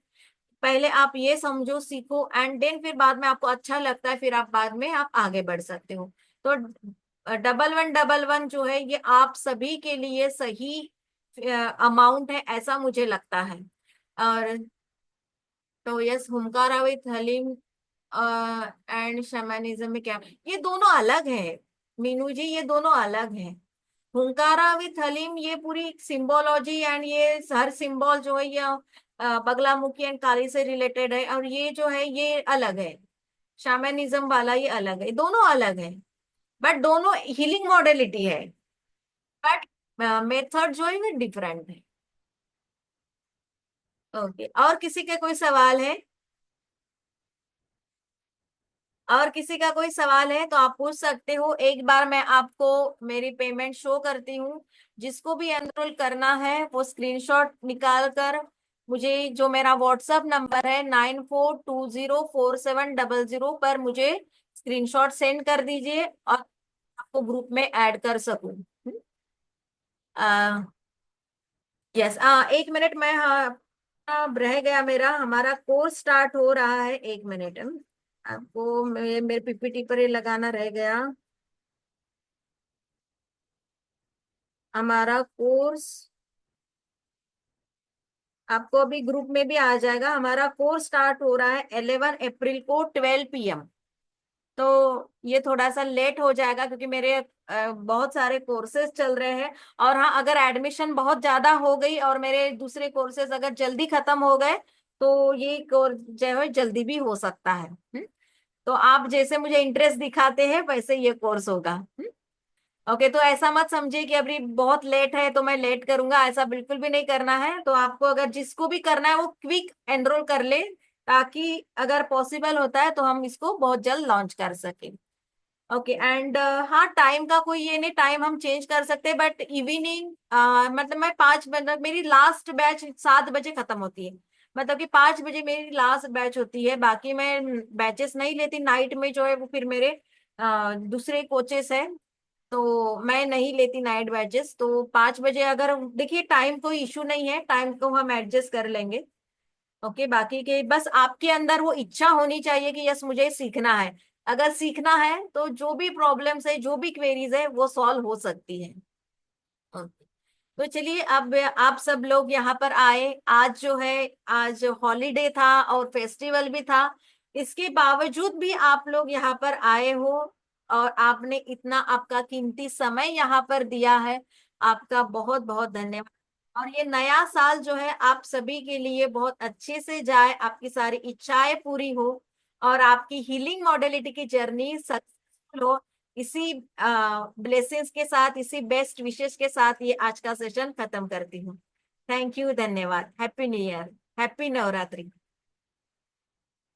पहले आप ये समझो, सीखो, एंड देन फिर बाद में आपको अच्छा लगता है, फिर आप बाद में आप आगे बढ़ सकते हो। तो 1111 जो है ये आप सभी के लिए सही अमाउंट है, ऐसा मुझे लगता है। और तो यस, हुंकारा विथ हलीम एंड शैमनिज्म में क्या, ये दोनों अलग है मीनू जी, ये दोनों अलग है। हुंकारा विथ हलीम ये पूरी सिंबोलॉजी एंड ये हर सिंबल जो है ये बगलामुखी एंड काली से रिलेटेड है, और ये जो है ये अलग है। शैमनिज्म वाला ये अलग है, दोनों अलग है। बट दोनों हीलिंग मॉडलिटी है, बट मेथड जो है वो डिफरेंट है। ओके, और किसी का कोई सवाल है? और किसी का कोई सवाल है तो आप पूछ सकते हो। एक बार मैं आपको मेरी पेमेंट शो करती हूँ। जिसको भी एनरोल करना है वो स्क्रीनशॉट निकाल कर मुझे, जो मेरा व्हाट्सएप नंबर है 94204700 पर मुझे स्क्रीनशॉट सेंड कर दीजिए और आपको ग्रुप में ऐड कर सकूं। यस, 1 मिनट में, हाँ, अब रह गया मेरा, हमारा कोर्स स्टार्ट हो रहा है, 1 मिनट। आपको मेरे पीपीटी पर ये लगाना रह गया। हमारा कोर्स आपको अभी ग्रुप में भी आ जाएगा। हमारा कोर्स स्टार्ट हो रहा है 11 अप्रैल को 12 PM। तो ये थोड़ा सा लेट हो जाएगा क्योंकि मेरे बहुत सारे कोर्सेज चल रहे हैं। और हाँ, अगर एडमिशन बहुत ज्यादा हो गई और मेरे दूसरे कोर्सेज अगर जल्दी खत्म हो गए तो ये कोर्स जो है जल्दी भी हो सकता है। तो आप जैसे मुझे इंटरेस्ट दिखाते हैं वैसे ये कोर्स होगा। ओके, तो ऐसा मत समझिए कि अभी बहुत लेट है तो मैं लेट करूंगा, ऐसा बिल्कुल भी नहीं करना है। तो आपको अगर जिसको भी करना है वो क्विक एनरोल कर ले, ताकि अगर पॉसिबल होता है तो हम इसको बहुत जल्द लॉन्च कर सके। ओके, एंड हाँ, टाइम का कोई ये नहीं, टाइम हम चेंज कर सकते हैं, बट इवनिंग, मतलब मैं 5 बजे, मेरी लास्ट बैच 7 बजे खत्म होती है। मतलब कि 5 बजे मेरी लास्ट बैच होती है। बाकी मैं बैचेस नहीं लेती नाइट में, जो है वो फिर मेरे दूसरे कोचेस हैं, तो मैं नहीं लेती नाइट बैचेस। तो 5 बजे, अगर देखिए टाइम कोई इशू नहीं है, टाइम को हम एडजस्ट कर लेंगे। ओके, बाकी के बस आपके अंदर वो इच्छा होनी चाहिए कि यस मुझे सीखना है। अगर सीखना है तो जो भी प्रॉब्लम्स है, जो भी क्वेरीज है, वो सॉल्व हो सकती है। ओके, तो चलिए, अब आप सब लोग यहाँ पर आए। आज जो है, आज हॉलीडे था और फेस्टिवल भी था, इसके बावजूद भी आप लोग यहाँ पर आए हो और आपने इतना आपका कीमती समय यहाँ पर दिया है। आपका बहुत बहुत धन्यवाद। और ये नया साल जो है आप सभी के लिए बहुत अच्छे से जाए, आपकी सारी इच्छाएं पूरी हो और आपकी हीलिंग मॉडलिटी की जर्नी सक्सेसफुल हो। इसी ब्लेसिंग्स के साथ, इसी बेस्ट विशेष के साथ ये आज का सेशन खत्म करती हूँ। थैंक यू, धन्यवाद। Happy new year, happy Navratri.